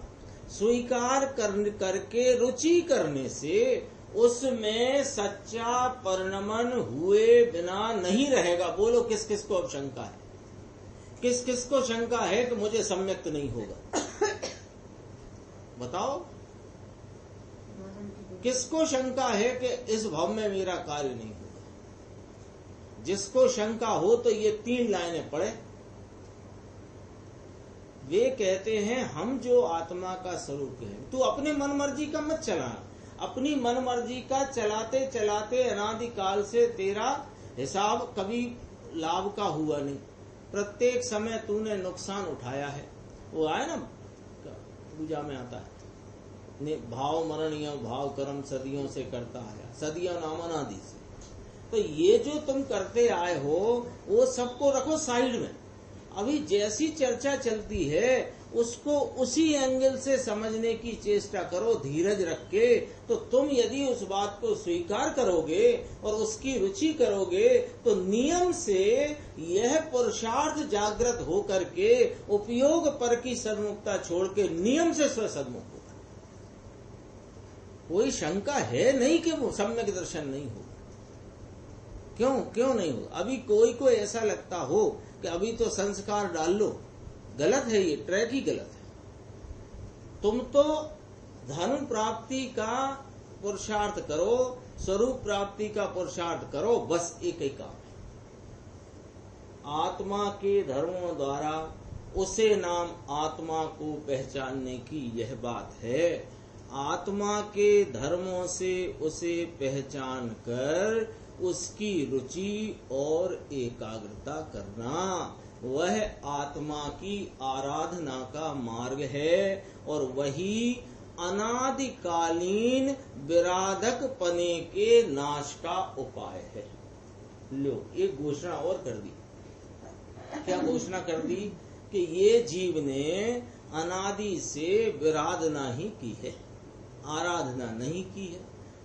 स्वीकार करके रुचि करने से उसमें सच्चा परिणमन हुए बिना नहीं रहेगा। बोलो किस किस को अब शंका है, किस किस को शंका है कि मुझे सम्यक्त नहीं होगा? बताओ, किसको शंका है कि इस भाव में मेरा कार्य नहीं होगा? जिसको शंका हो तो ये 3 लाइनें पढ़े। वे कहते हैं हम जो आत्मा का स्वरूप है, तू अपने मन मर्जी का मत चलाना। अपनी मन मर्जी का चलाते चलाते अनादि काल से तेरा हिसाब कभी लाभ का हुआ नहीं। प्रत्येक समय तूने नुकसान उठाया है। वो आया ना, पूजा में आता है, भाव मरणीय भाव कर्म सदियों से करता आया, सदियों नाम अनादि से। तो ये जो तुम करते आए हो वो सबको रखो साइड में। अभी जैसी चर्चा चलती है उसको उसी एंगल से समझने की चेष्टा करो, धीरज रख के। तो तुम यदि उस बात को स्वीकार करोगे और उसकी रुचि करोगे, तो नियम से यह पुरुषार्थ जागृत हो करके उपयोग पर की सन्मुखता छोड़ के नियम से स्वसन्मुख होगा। कोई शंका है नहीं कि वो सम्यक दर्शन नहीं होगा। क्यों नहीं होगा? अभी कोई को ऐसा लगता हो कि अभी तो संस्कार डाल लो, गलत है, ये ट्रैक ही गलत है। तुम तो धर्म प्राप्ति का पुरुषार्थ करो, स्वरूप प्राप्ति का पुरुषार्थ करो, बस एक ही काम है। आत्मा के धर्मों द्वारा उसे नाम आत्मा को पहचानने की यह बात है। आत्मा के धर्मों से उसे पहचान कर उसकी रुचि और एकाग्रता करना, वह आत्मा की आराधना का मार्ग है और वही अनादिकालीन विराधक पने के नाश का उपाय है। लो, एक घोषणा और कर दी। क्या घोषणा कर दी? कि ये जीव ने अनादि से विराधना ही की है, आराधना नहीं की है।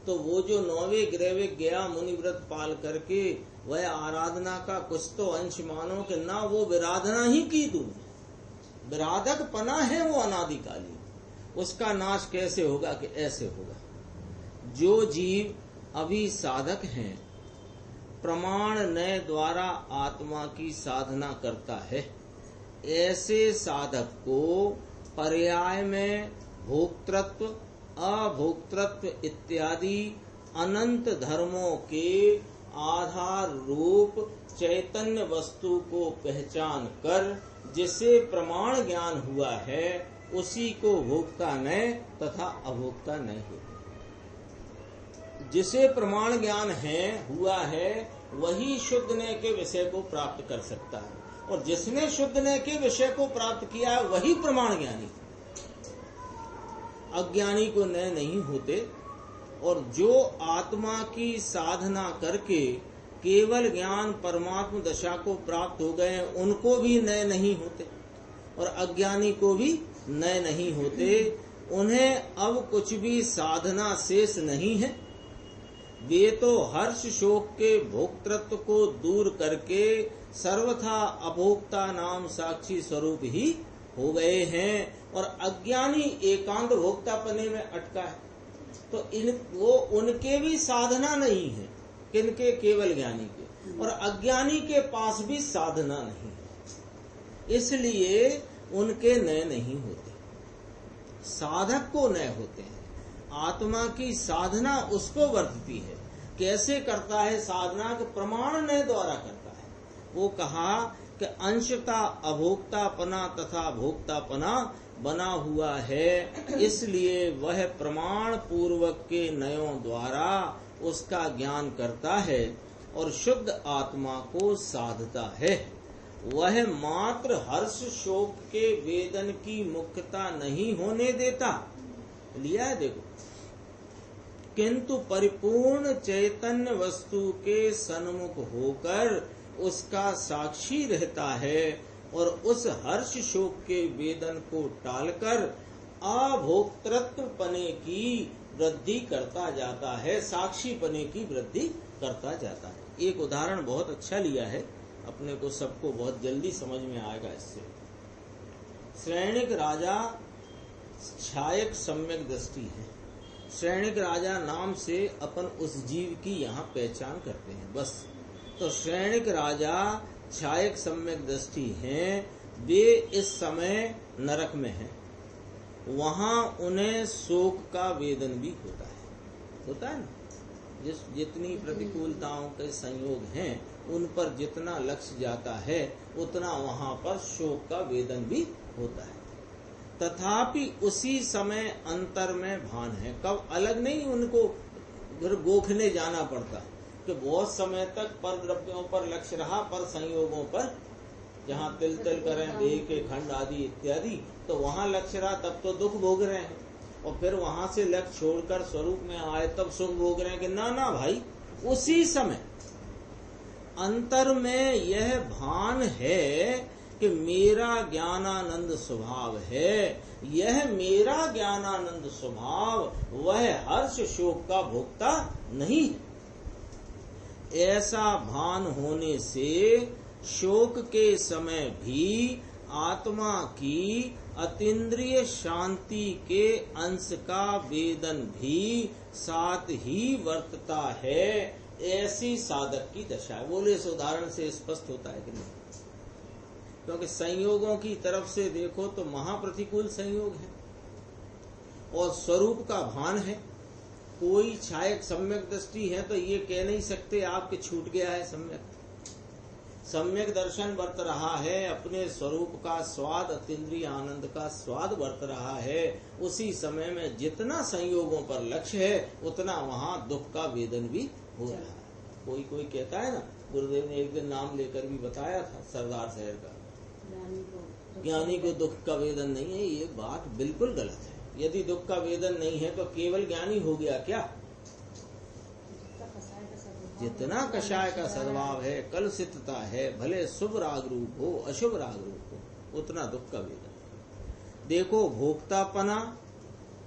तो वो जो 9वें ग्रह गया मुनिव्रत पाल करके वह आराधना का कुछ तो अंश मानो कि ना, वो विराधना ही की तुमने, विराधक पना है वो अनादिकाली, उसका नाश कैसे होगा? कि ऐसे होगा। जो जीव अभी साधक हैं, प्रमाण नय द्वारा आत्मा की साधना करता है, ऐसे साधक को पर्याय में भोक्तृत्व, अभोक्तृत्व इत्यादि अनंत धर्मों के आधार रूप चैतन्य वस्तु को पहचान कर जिसे प्रमाण ज्ञान हुआ है, उसी को भोक्ता नय तथा अभोक्ता नय होते। जिसे प्रमाण ज्ञान है हुआ है वही शुद्ध नय के विषय को प्राप्त कर सकता है, और जिसने शुद्ध नय के विषय को प्राप्त किया है वही प्रमाण ज्ञानी। अज्ञानी को नय नहीं होते। और जो आत्मा की साधना करके केवल ज्ञान परमात्म दशा को प्राप्त हो गए हैं, उनको भी नय नहीं होते और अज्ञानी को भी नय नहीं होते। उन्हें अब कुछ भी साधना शेष नहीं है। वे तो हर्ष शोक के भोक्तृत्व को दूर करके सर्वथा अभोक्ता नाम साक्षी स्वरूप ही हो गए हैं, और अज्ञानी एकांत भोक्तापने में अटका है। तो वो उनके भी साधना नहीं है, किनके? केवल ज्ञानी के। और अज्ञानी के पास भी साधना नहीं है, इसलिए उनके नय नहीं होते, साधक को नय होते हैं। आत्मा की साधना उसको वर्तती है। कैसे करता है साधना? के प्रमाण नय द्वारा करता है। वो कहा कि अंशता अभोक्तापना तथा भोक्तापना बना हुआ है, इसलिए वह प्रमाण पूर्वक के नयों द्वारा उसका ज्ञान करता है और शुद्ध आत्मा को साधता है। वह मात्र हर्ष शोक के वेदन की मुख्यता नहीं होने देता। लिया है देखो। किंतु परिपूर्ण चैतन्य वस्तु के सन्मुख होकर उसका साक्षी रहता है और उस हर्ष शोक के वेदन को टालकर अभोक्तृत्व पने की वृद्धि करता जाता है, साक्षी पने की वृद्धि करता जाता है। एक उदाहरण बहुत अच्छा लिया है, अपने को सबको बहुत जल्दी समझ में आएगा इससे। श्रेणिक राजा छायक सम्यक दृष्टि है। श्रेणिक राजा नाम से अपन उस जीव की यहाँ पहचान करते हैं बस। तो श्रेणिक राजा छायक सम्यक दृष्टि हैं, वे इस समय नरक में हैं। वहाँ उन्हें शोक का वेदन भी होता है ना। जितनी प्रतिकूलताओं के संयोग हैं उन पर जितना लक्ष्य जाता है उतना वहाँ पर शोक का वेदन भी होता है। तथापि उसी समय अंतर में भान है। कब अलग नहीं, उनको फिर गोखने जाना पड़ता कि बहुत समय तक पर द्रव्यों पर लक्ष्य रहा, पर संयोगों पर, जहाँ तिल तिल करें देह के खंड आदि इत्यादि, तो वहाँ लक्ष्य रहा तब तो दुख भोग रहे हैं, और फिर वहाँ से लक्ष्य छोड़कर स्वरूप में आए तब सुख भोग रहे हैं कि ना ना भाई, उसी समय अंतर में यह भान है कि मेरा ज्ञानानंद स्वभाव है। यह मेरा ज्ञानानंद स्वभाव वह हर्ष शोक का भोक्ता नहीं है। ऐसा भान होने से शोक के समय भी आत्मा की अतीन्द्रिय शांति के अंश का वेदन भी साथ ही वर्तता है। ऐसी साधक की दशा है। बोले इस उदाहरण से स्पष्ट होता है कि नहीं? क्योंकि संयोगों की तरफ से देखो तो महाप्रतिकूल संयोग है और स्वरूप का भान है। कोई छायक सम्यक दृष्टि है तो ये कह नहीं सकते आपके छूट गया है। सम्यक दर्शन वर्त रहा है, अपने स्वरूप का स्वाद, अतीन्द्रिय आनंद का स्वाद वर्त रहा है। उसी समय में जितना संयोगों पर लक्ष्य है उतना वहाँ दुख का वेदन भी हो रहा है। कोई कहता है ना, गुरुदेव ने एक दिन नाम लेकर भी बताया था सरदार शहर का, ज्ञानी को दुख का वेदन नहीं है, ये बात बिल्कुल गलत है। यदि दुख का वेदन नहीं है तो केवल ज्ञानी हो गया क्या? जितना कषाय का सद्भाव है, कलुषितता है, भले शुभ राग रूप हो अशुभ राग रूप हो, उतना दुख का वेदन है। देखो भोक्तापना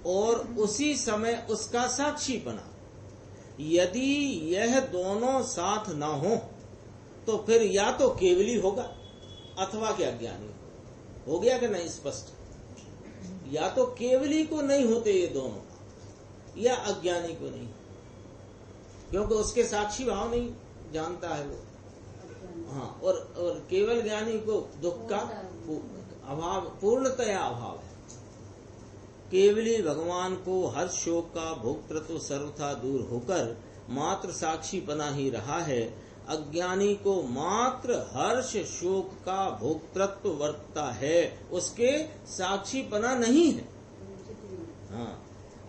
और उसी समय उसका साक्षीपना, यदि यह दोनों साथ न हो तो फिर या तो केवली होगा अथवा क्या ज्ञानी हो गया कि नहीं स्पष्ट? या तो केवली को नहीं होते ये दोनों, या अज्ञानी को नहीं, क्योंकि उसके साक्षी भाव नहीं जानता है वो। हाँ, और केवल ज्ञानी को दुख का अभाव, पूर्णतया अभाव है। केवली भगवान को हर शोक का भोक्तृत्व सर्वथा दूर होकर मात्र साक्षीपना ही रहा है। अज्ञानी को मात्र हर्ष शोक का भोक्तृत्व वर्तता है, उसके साक्षीपना नहीं है। हाँ,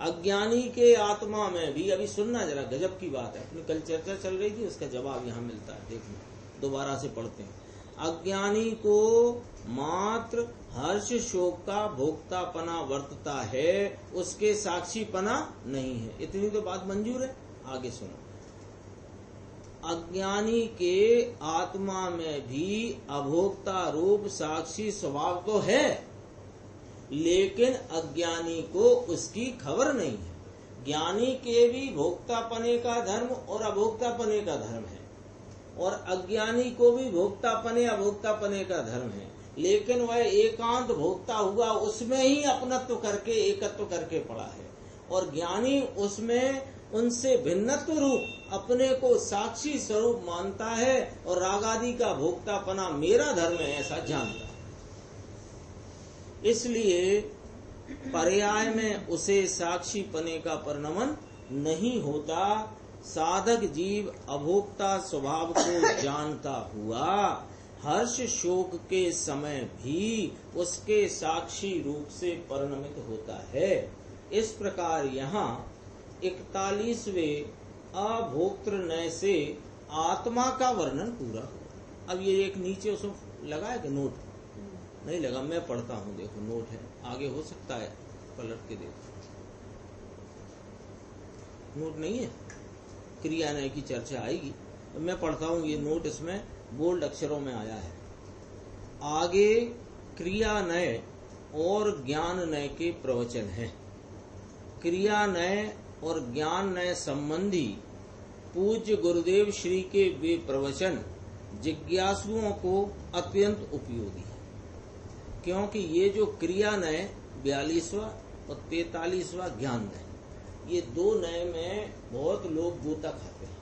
अज्ञानी के आत्मा में भी, अभी सुनना जरा, गजब की बात है, अपनी कल चर्चा चल रही थी, उसका जवाब यहाँ मिलता है। देखिए दोबारा से पढ़ते हैं। अज्ञानी को मात्र हर्ष शोक का भोक्तापना वर्तता है, उसके साक्षीपना नहीं है। इतनी तो बात मंजूर है। आगे सुनो। अज्ञानी के आत्मा में भी अभोक्ता रूप साक्षी स्वभाव तो है, लेकिन अज्ञानी को उसकी खबर नहीं है। ज्ञानी के भी भोक्तापने का धर्म और अभोक्तापने का धर्म है, और अज्ञानी को भी भोक्तापने अभोक्तापने का धर्म है, लेकिन वह एकांत भोक्ता हुआ उसमें ही अपनत्व करके, एकत्व करके पड़ा है, और ज्ञानी उसमें उनसे भिन्नत्व रूप अपने को साक्षी स्वरूप मानता है और रागादि का भोक्तापना मेरा धर्म है ऐसा जानता है। इसलिए पर्याय में उसे साक्षीपने का परिणमन नहीं होता। साधक जीव अभोक्ता स्वभाव को जानता हुआ हर्ष शोक के समय भी उसके साक्षी रूप से परिणमित होता है। इस प्रकार यहाँ 41वें अभोक्तृ से आत्मा का वर्णन पूरा हुआ। अब ये एक नीचे उसमें लगा है कि नोट नहीं लगा, मैं पढ़ता हूँ, देखो नोट है, आगे हो सकता है पलट के देखो। नोट नहीं है, क्रियानय की चर्चा आएगी, मैं पढ़ता हूँ, ये नोट इसमें बोल्ड अक्षरों में आया है। आगे क्रियानय और ज्ञाननय के प्रवचन हैं। क्रियानय और ज्ञाननय संबंधी पूज्य गुरुदेव श्री के वे प्रवचन जिज्ञासुओं को अत्यंत उपयोगी है, क्योंकि ये जो क्रियानय 42वां और 43वां ज्ञाननय, ये दो नए में बहुत लोग गोता खाते हैं,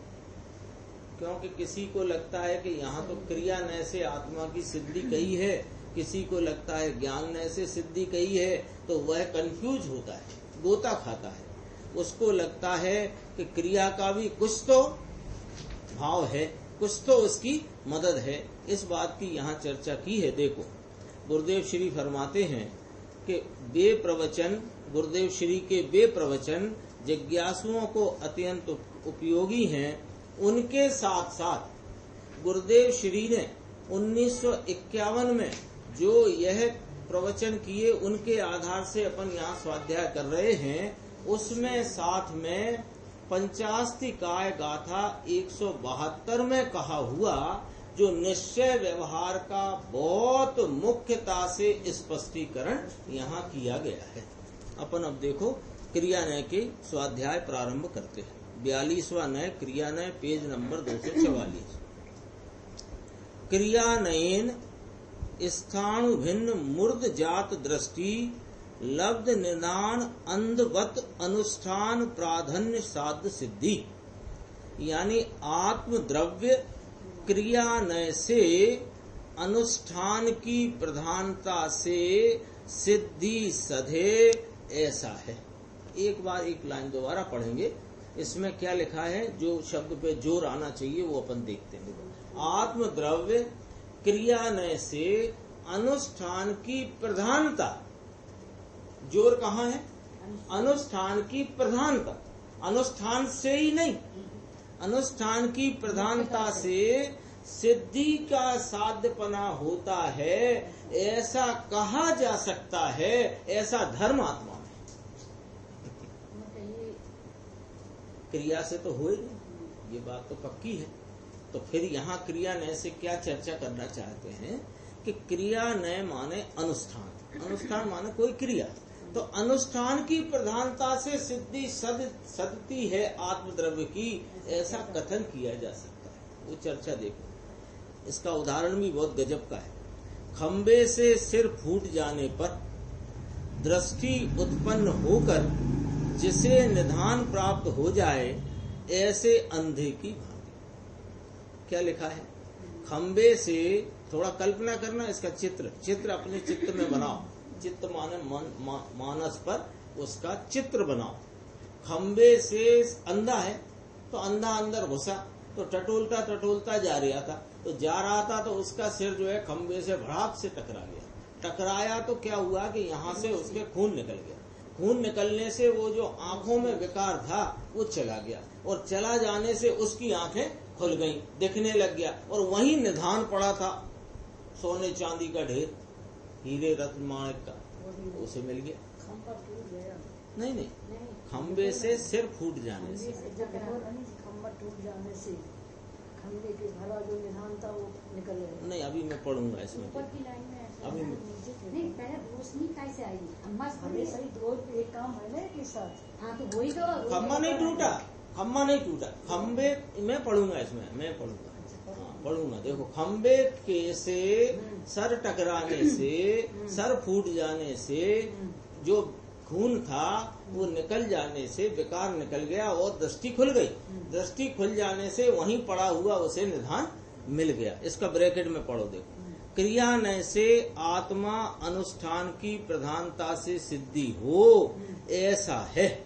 क्योंकि किसी को लगता है कि यहाँ तो क्रियानय से आत्मा की सिद्धि कही है, किसी को लगता है ज्ञाननय से सिद्धि कही है, तो वह कंफ्यूज होता है, गोता खाता है। उसको लगता है कि क्रिया का भी कुछ तो भाव है, कुछ तो उसकी मदद है। इस बात की यहाँ चर्चा की है। देखो गुरुदेव श्री फरमाते हैं कि वे प्रवचन, गुरुदेव श्री के वे प्रवचन जिज्ञासुओं को अत्यंत उपयोगी हैं। उनके साथ साथ गुरुदेव श्री ने 1951 में जो यह प्रवचन किए, उनके आधार से अपन यहाँ स्वाध्याय कर रहे हैं, उसमें साथ में पंचास्तिकाय गाथा 172 में कहा हुआ जो निश्चय व्यवहार का बहुत मुख्यता से स्पष्टीकरण यहाँ किया गया है। अपन अब देखो क्रियानय के स्वाध्याय प्रारंभ करते हैं। 42वां नय क्रियानय, पेज नंबर 244। क्रियानयन स्थाणु भिन्न मूर्ध जात दृष्टि लब्ध निदान अंधवत अनुष्ठान प्राधान्य साध सिद्धि, यानी आत्म द्रव्य क्रियानय से अनुष्ठान की प्रधानता से सिद्धि सधे ऐसा है। एक बार एक लाइन दोबारा पढ़ेंगे, इसमें क्या लिखा है, जो शब्द पे जोर आना चाहिए वो अपन देखते हैं। आत्म द्रव्य क्रियानय से अनुष्ठान की प्रधानता, जोर कहाँ है, अनुष्ठान की प्रधानता, अनुष्ठान से ही नहीं, अनुष्ठान की प्रधानता से सिद्धि का साध्यपना होता है, ऐसा कहा जा सकता है, ऐसा धर्म आत्मा में। क्रिया से तो हो ही नहीं, ये बात तो पक्की है। तो फिर यहाँ क्रिया नय से क्या चर्चा करना चाहते हैं कि क्रिया नय माने अनुष्ठान, अनुष्ठान माने कोई क्रिया। तो अनुष्ठान की प्रधानता से सिद्धि सदती है आत्मद्रव्य की, ऐसा कथन किया जा सकता है। वो चर्चा देखो, इसका उदाहरण भी बहुत गजब का है। खंबे से सिर फूट जाने पर दृष्टि उत्पन्न होकर जिसे निधान प्राप्त हो जाए, ऐसे अंधे की भांति। क्या लिखा है? खंबे से, थोड़ा कल्पना करना इसका चित्र अपने चित्त में बनाओ। चित्त माने मानस पर उसका चित्र बनाओ। खंबे से अंधा है, तो अंधा अंदर घुसा, तो टटोलता जा रहा था, तो जा रहा था तो उसका सिर जो है खंबे से भड़ाक से टकरा गया। टकराया तो क्या हुआ कि यहाँ से उसके खून निकल गया। खून निकलने से वो जो आंखों में विकार था वो चला गया, और चला जाने से उसकी आंखें खुल गईं, दिखने लग गया। और वहीं निधान पड़ा था सोने चांदी का ढेर, हीरे रत्न माणिक का, उसे मिल गया। नहीं, खंबे से सिर फूट जाने से, खंबा टूट जाने से खंबे के भरा जो निधान था वो निकल गया। नहीं, अभी मैं पढ़ूंगा इसमें। ऊपर की लाइन में अभी नहीं, पहले रोशनी कैसे आई? अम्मा हमें सही दो एक काम है ना के साथ। हाँ, तो वही तो खंबा नहीं टूटा, खंबा नहीं टूटा। खंबे मैं पढ़ूंगा इसमें, मैं पढ़ूंगा, पढ़ूंगा। देखो, खंबे के से सर टकराने से, सर फूट जाने से जो खून था वो निकल जाने से विकार निकल गया और दृष्टि खुल गई। दृष्टि खुल जाने से वहीं पड़ा हुआ उसे निधान मिल गया। इसका ब्रैकेट में पढ़ो, देखो। क्रिया नय से आत्मा अनुष्ठान की प्रधानता से सिद्धि हो, ऐसा है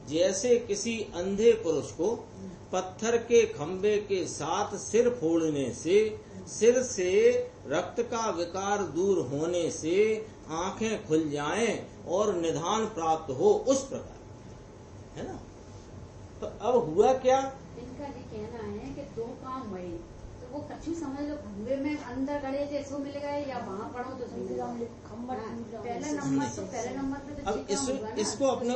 जैसे किसी अंधे पुरुष को पत्थर के खंबे के साथ सिर फोड़ने से, सिर से रक्त का विकार दूर होने से आंखें खुल जाएं और निधान प्राप्त हो, उस प्रकार, है ना। तो अब हुआ क्या? इनका ये कहना है कि दो काम हुए, तो वो कछु समझ लो, खंबे में अंदर गड़े थे सो मिल गए, या वहाँ पढ़ो तो खंबा पहले नंबर पे तो अब इसको अपने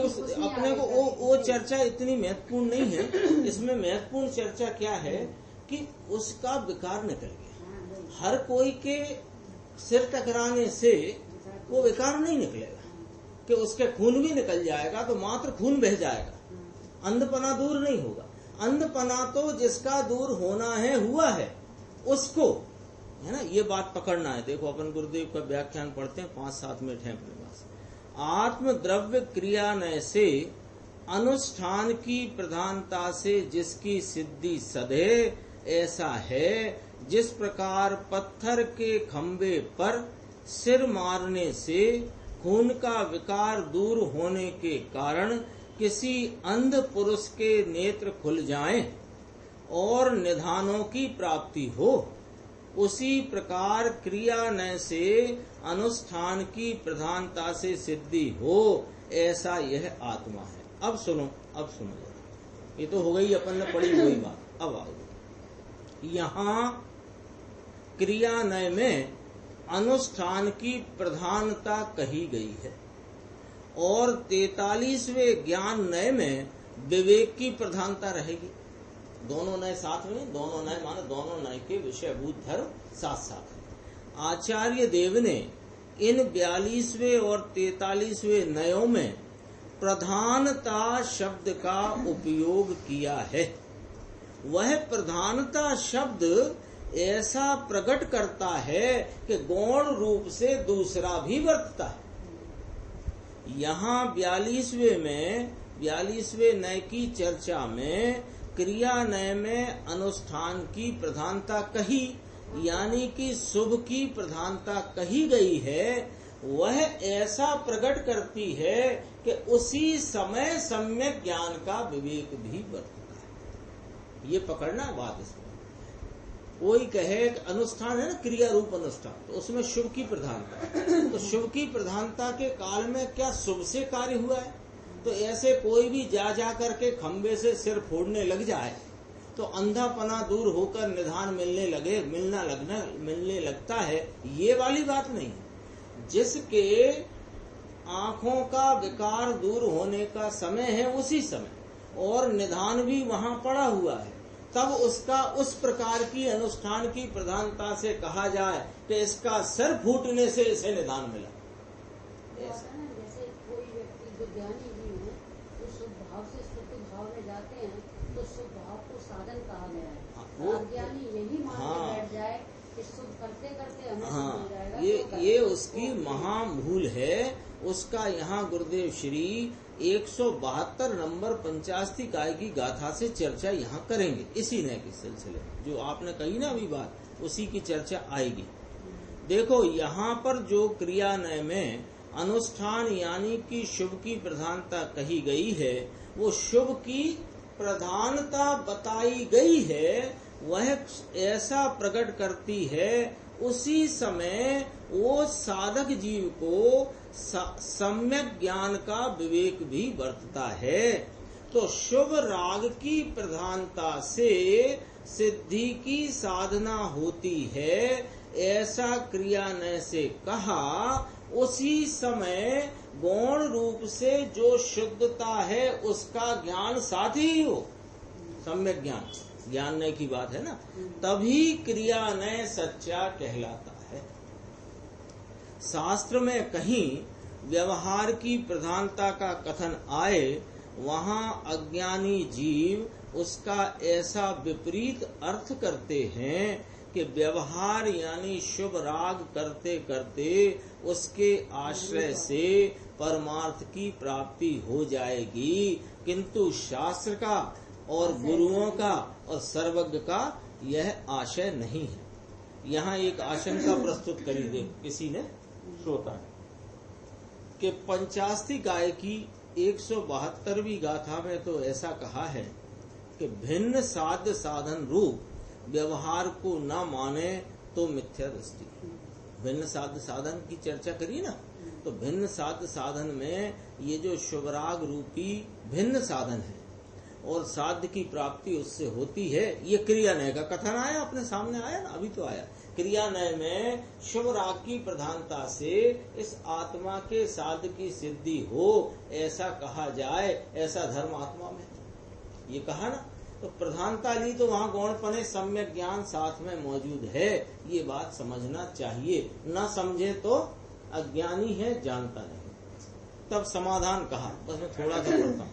को वो चर्चा इतनी महत्वपूर्ण नहीं है। इसमें महत्वपूर्ण चर्चा क्या है कि उसका विकार निकल गया। हर कोई के सिर टकराने से वो विकार नहीं निकलेगा कि उसके खून भी निकल जाएगा, तो मात्र खून बह जाएगा, अंधपना दूर नहीं होगा। अंधपना तो जिसका दूर होना है हुआ है, उसको, है ना, ये बात पकड़ना है। देखो, अपन गुरुदेव का व्याख्यान पढ़ते हैं, 5-7 मिनट है अपने पास। आत्म द्रव्य क्रिया नय से अनुष्ठान की प्रधानता से जिसकी सिद्धि सधे, ऐसा है जिस प्रकार पत्थर के खंबे पर सिर मारने से खून का विकार दूर होने के कारण किसी अंध पुरुष के नेत्र खुल जाएं और निधानों की प्राप्ति हो, उसी प्रकार क्रिया नय से अनुष्ठान की प्रधानता से सिद्धि हो, ऐसा यह आत्मा है। अब सुनो जरा, ये तो हो गई अपन ने पढ़ी हुई बात। अब आओ, यहाँ क्रिया नय में अनुष्ठान की प्रधानता कही गई है, और 43वें ज्ञान नय में विवेक की प्रधानता रहेगी। दोनों नय साथ में, दोनों नय माने दोनों नय के विषयभूत धर्म साथ साथ है। आचार्य देव ने इन 42वें और 43वें नयों में प्रधानता शब्द का उपयोग किया है। वह प्रधानता शब्द ऐसा प्रकट करता है कि गौण रूप से दूसरा भी वर्तता है। यहाँ 42वें नय की चर्चा में क्रिया नय में अनुष्ठान की प्रधानता कही, यानी कि शुभ की प्रधानता कही गई है। वह ऐसा प्रकट करती है कि उसी समय सम्यक ज्ञान का विवेक भी वर्तता है। ये पकड़ना बात इसमें। कोई कहे अनुष्ठान है ना, क्रिया रूप अनुष्ठान, तो उसमें शुभ की प्रधानता, तो शुभ की प्रधानता के काल में क्या शुभ से कार्य हुआ है? तो ऐसे कोई भी जा करके खंबे से सिर फोड़ने लग जाए तो अंधापना दूर होकर निधान मिलने लगता है, ये वाली बात नहीं। जिसके आंखों का विकार दूर होने का समय है उसी समय और निधान भी वहां पड़ा हुआ है, तब उसका उस प्रकार की अनुष्ठान की प्रधानता से कहा जाए कि इसका सिर फूटने से इसे निधान मिला। जैसे कोई व्यक्ति जो ज्ञानी भी है तो शुद्ध भाव से शुद्ध भाव में जाते हैं तो शुद्ध भाव को साधन कहा गया है। अज्ञानी यही मान के बैठ जाए कि शुद्ध करते करते हमें शुद्ध हो जाएगा, ये उसकी महाभूल है। उसका यहाँ गुरुदेव श्री 172 नंबर 85 काय की गाथा से चर्चा यहाँ करेंगे, इसी नए के सिलसिले में। जो आपने कही ना अभी बात, उसी की चर्चा आएगी। देखो यहाँ पर जो क्रिया नय में अनुष्ठान यानी कि शुभ की प्रधानता कही गई है, वो शुभ की प्रधानता बताई गई है, वह ऐसा प्रकट करती है उसी समय वो साधक जीव को सम्यक ज्ञान का विवेक भी बरतता है। तो शुभ राग की प्रधानता से सिद्धि की साधना होती है, ऐसा क्रियानय से कहा। उसी समय गौण रूप से जो शुद्धता है उसका ज्ञान साथ ही हो, सम्यक ज्ञान नय की बात है ना, तभी क्रियानय सच्चा कहलाता है। शास्त्र में कहीं व्यवहार की प्रधानता का कथन आए, वहाँ अज्ञानी जीव उसका ऐसा विपरीत अर्थ करते हैं कि व्यवहार यानी शुभ राग करते करते उसके आश्रय से परमार्थ की प्राप्ति हो जाएगी, किंतु शास्त्र का और गुरुओं का और सर्वज्ञ का यह आशय नहीं है। यहाँ एक आशंका प्रस्तुत करी दे किसी ने, श्रोता ने, कि 85 काय की 172वीं गाथा में तो ऐसा कहा है कि भिन्न साध्य साधन रूप व्यवहार को न माने तो मिथ्या दृष्टि। भिन्न साध्य साधन की चर्चा करी ना, तो भिन्न साध्य साधन में ये जो शुभराग रूपी भिन्न साधन है और साध्य की प्राप्ति उससे होती है, ये क्रियानय का कथन आया, अपने सामने आया ना, अभी तो आया। क्रियानय में शुभ राग की प्रधानता से इस आत्मा के साध्य की सिद्धि हो, ऐसा कहा जाए, ऐसा धर्म आत्मा में ये कहा ना। तो प्रधानता ली तो वहाँ गौणपने सम्यक ज्ञान साथ में मौजूद है, ये बात समझना चाहिए। न समझे तो अज्ञानी है, जानता नहीं। तब समाधान कहा, बस मैं थोड़ा सा पढ़ता हूँ।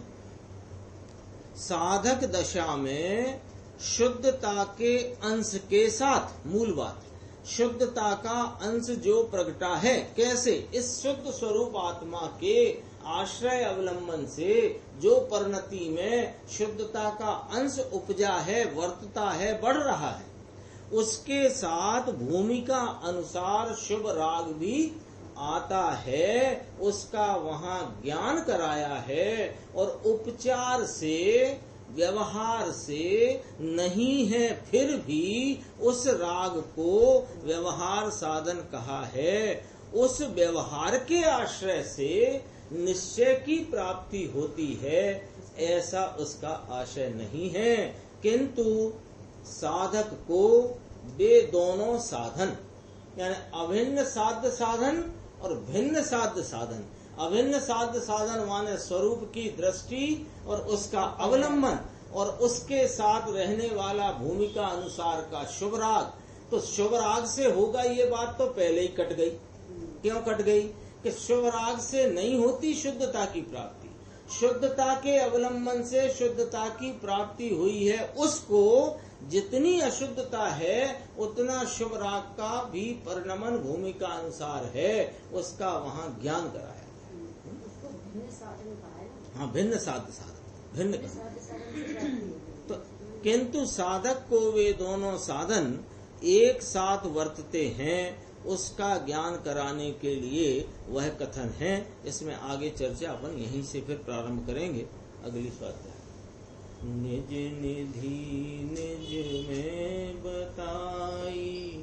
साधक दशा में शुद्धता के अंश के साथ, मूल बात, शुद्धता का अंश जो प्रगटा है, कैसे? इस शुद्ध स्वरूप आत्मा के आश्रय अवलंबन से जो परिणति में शुद्धता का अंश उपजा है, वर्तता है, बढ़ रहा है, उसके साथ भूमिका अनुसार शुभ राग भी आता है, उसका वहाँ ज्ञान कराया है और उपचार से, व्यवहार से नहीं है, फिर भी उस राग को व्यवहार साधन कहा है। उस व्यवहार के आश्रय से निश्चय की प्राप्ति होती है, ऐसा उसका आशय नहीं है। किंतु साधक को वे दोनों साधन, यानी अभिन्न साध्य साधन और भिन्न साध्य साधन, अभिन्न साध्य साधन माने स्वरूप की दृष्टि और उसका अवलंबन और उसके साथ रहने वाला भूमिका अनुसार का शुभ राग, तो शुभ राग से होगा ये बात तो पहले ही कट गई। क्यों कट गई? कि शुभ राग से नहीं होती शुद्धता की प्राप्ति, शुद्धता के अवलंबन से शुद्धता की प्राप्ति हुई है, उसको जितनी अशुद्धता है उतना शुभ राग का भी परिणमन भूमिका अनुसार है, उसका वहाँ ज्ञान कराया। भिन्न साधन कहा है। हाँ, भिन्न साध्य साधन, भिन्न तो किंतु साधक को वे दोनों साधन एक साथ वर्तते हैं, उसका ज्ञान कराने के लिए वह कथन है। इसमें आगे चर्चा अपन यहीं से फिर प्रारंभ करेंगे अगली स्वाध्याय। निज निधि निज में बताई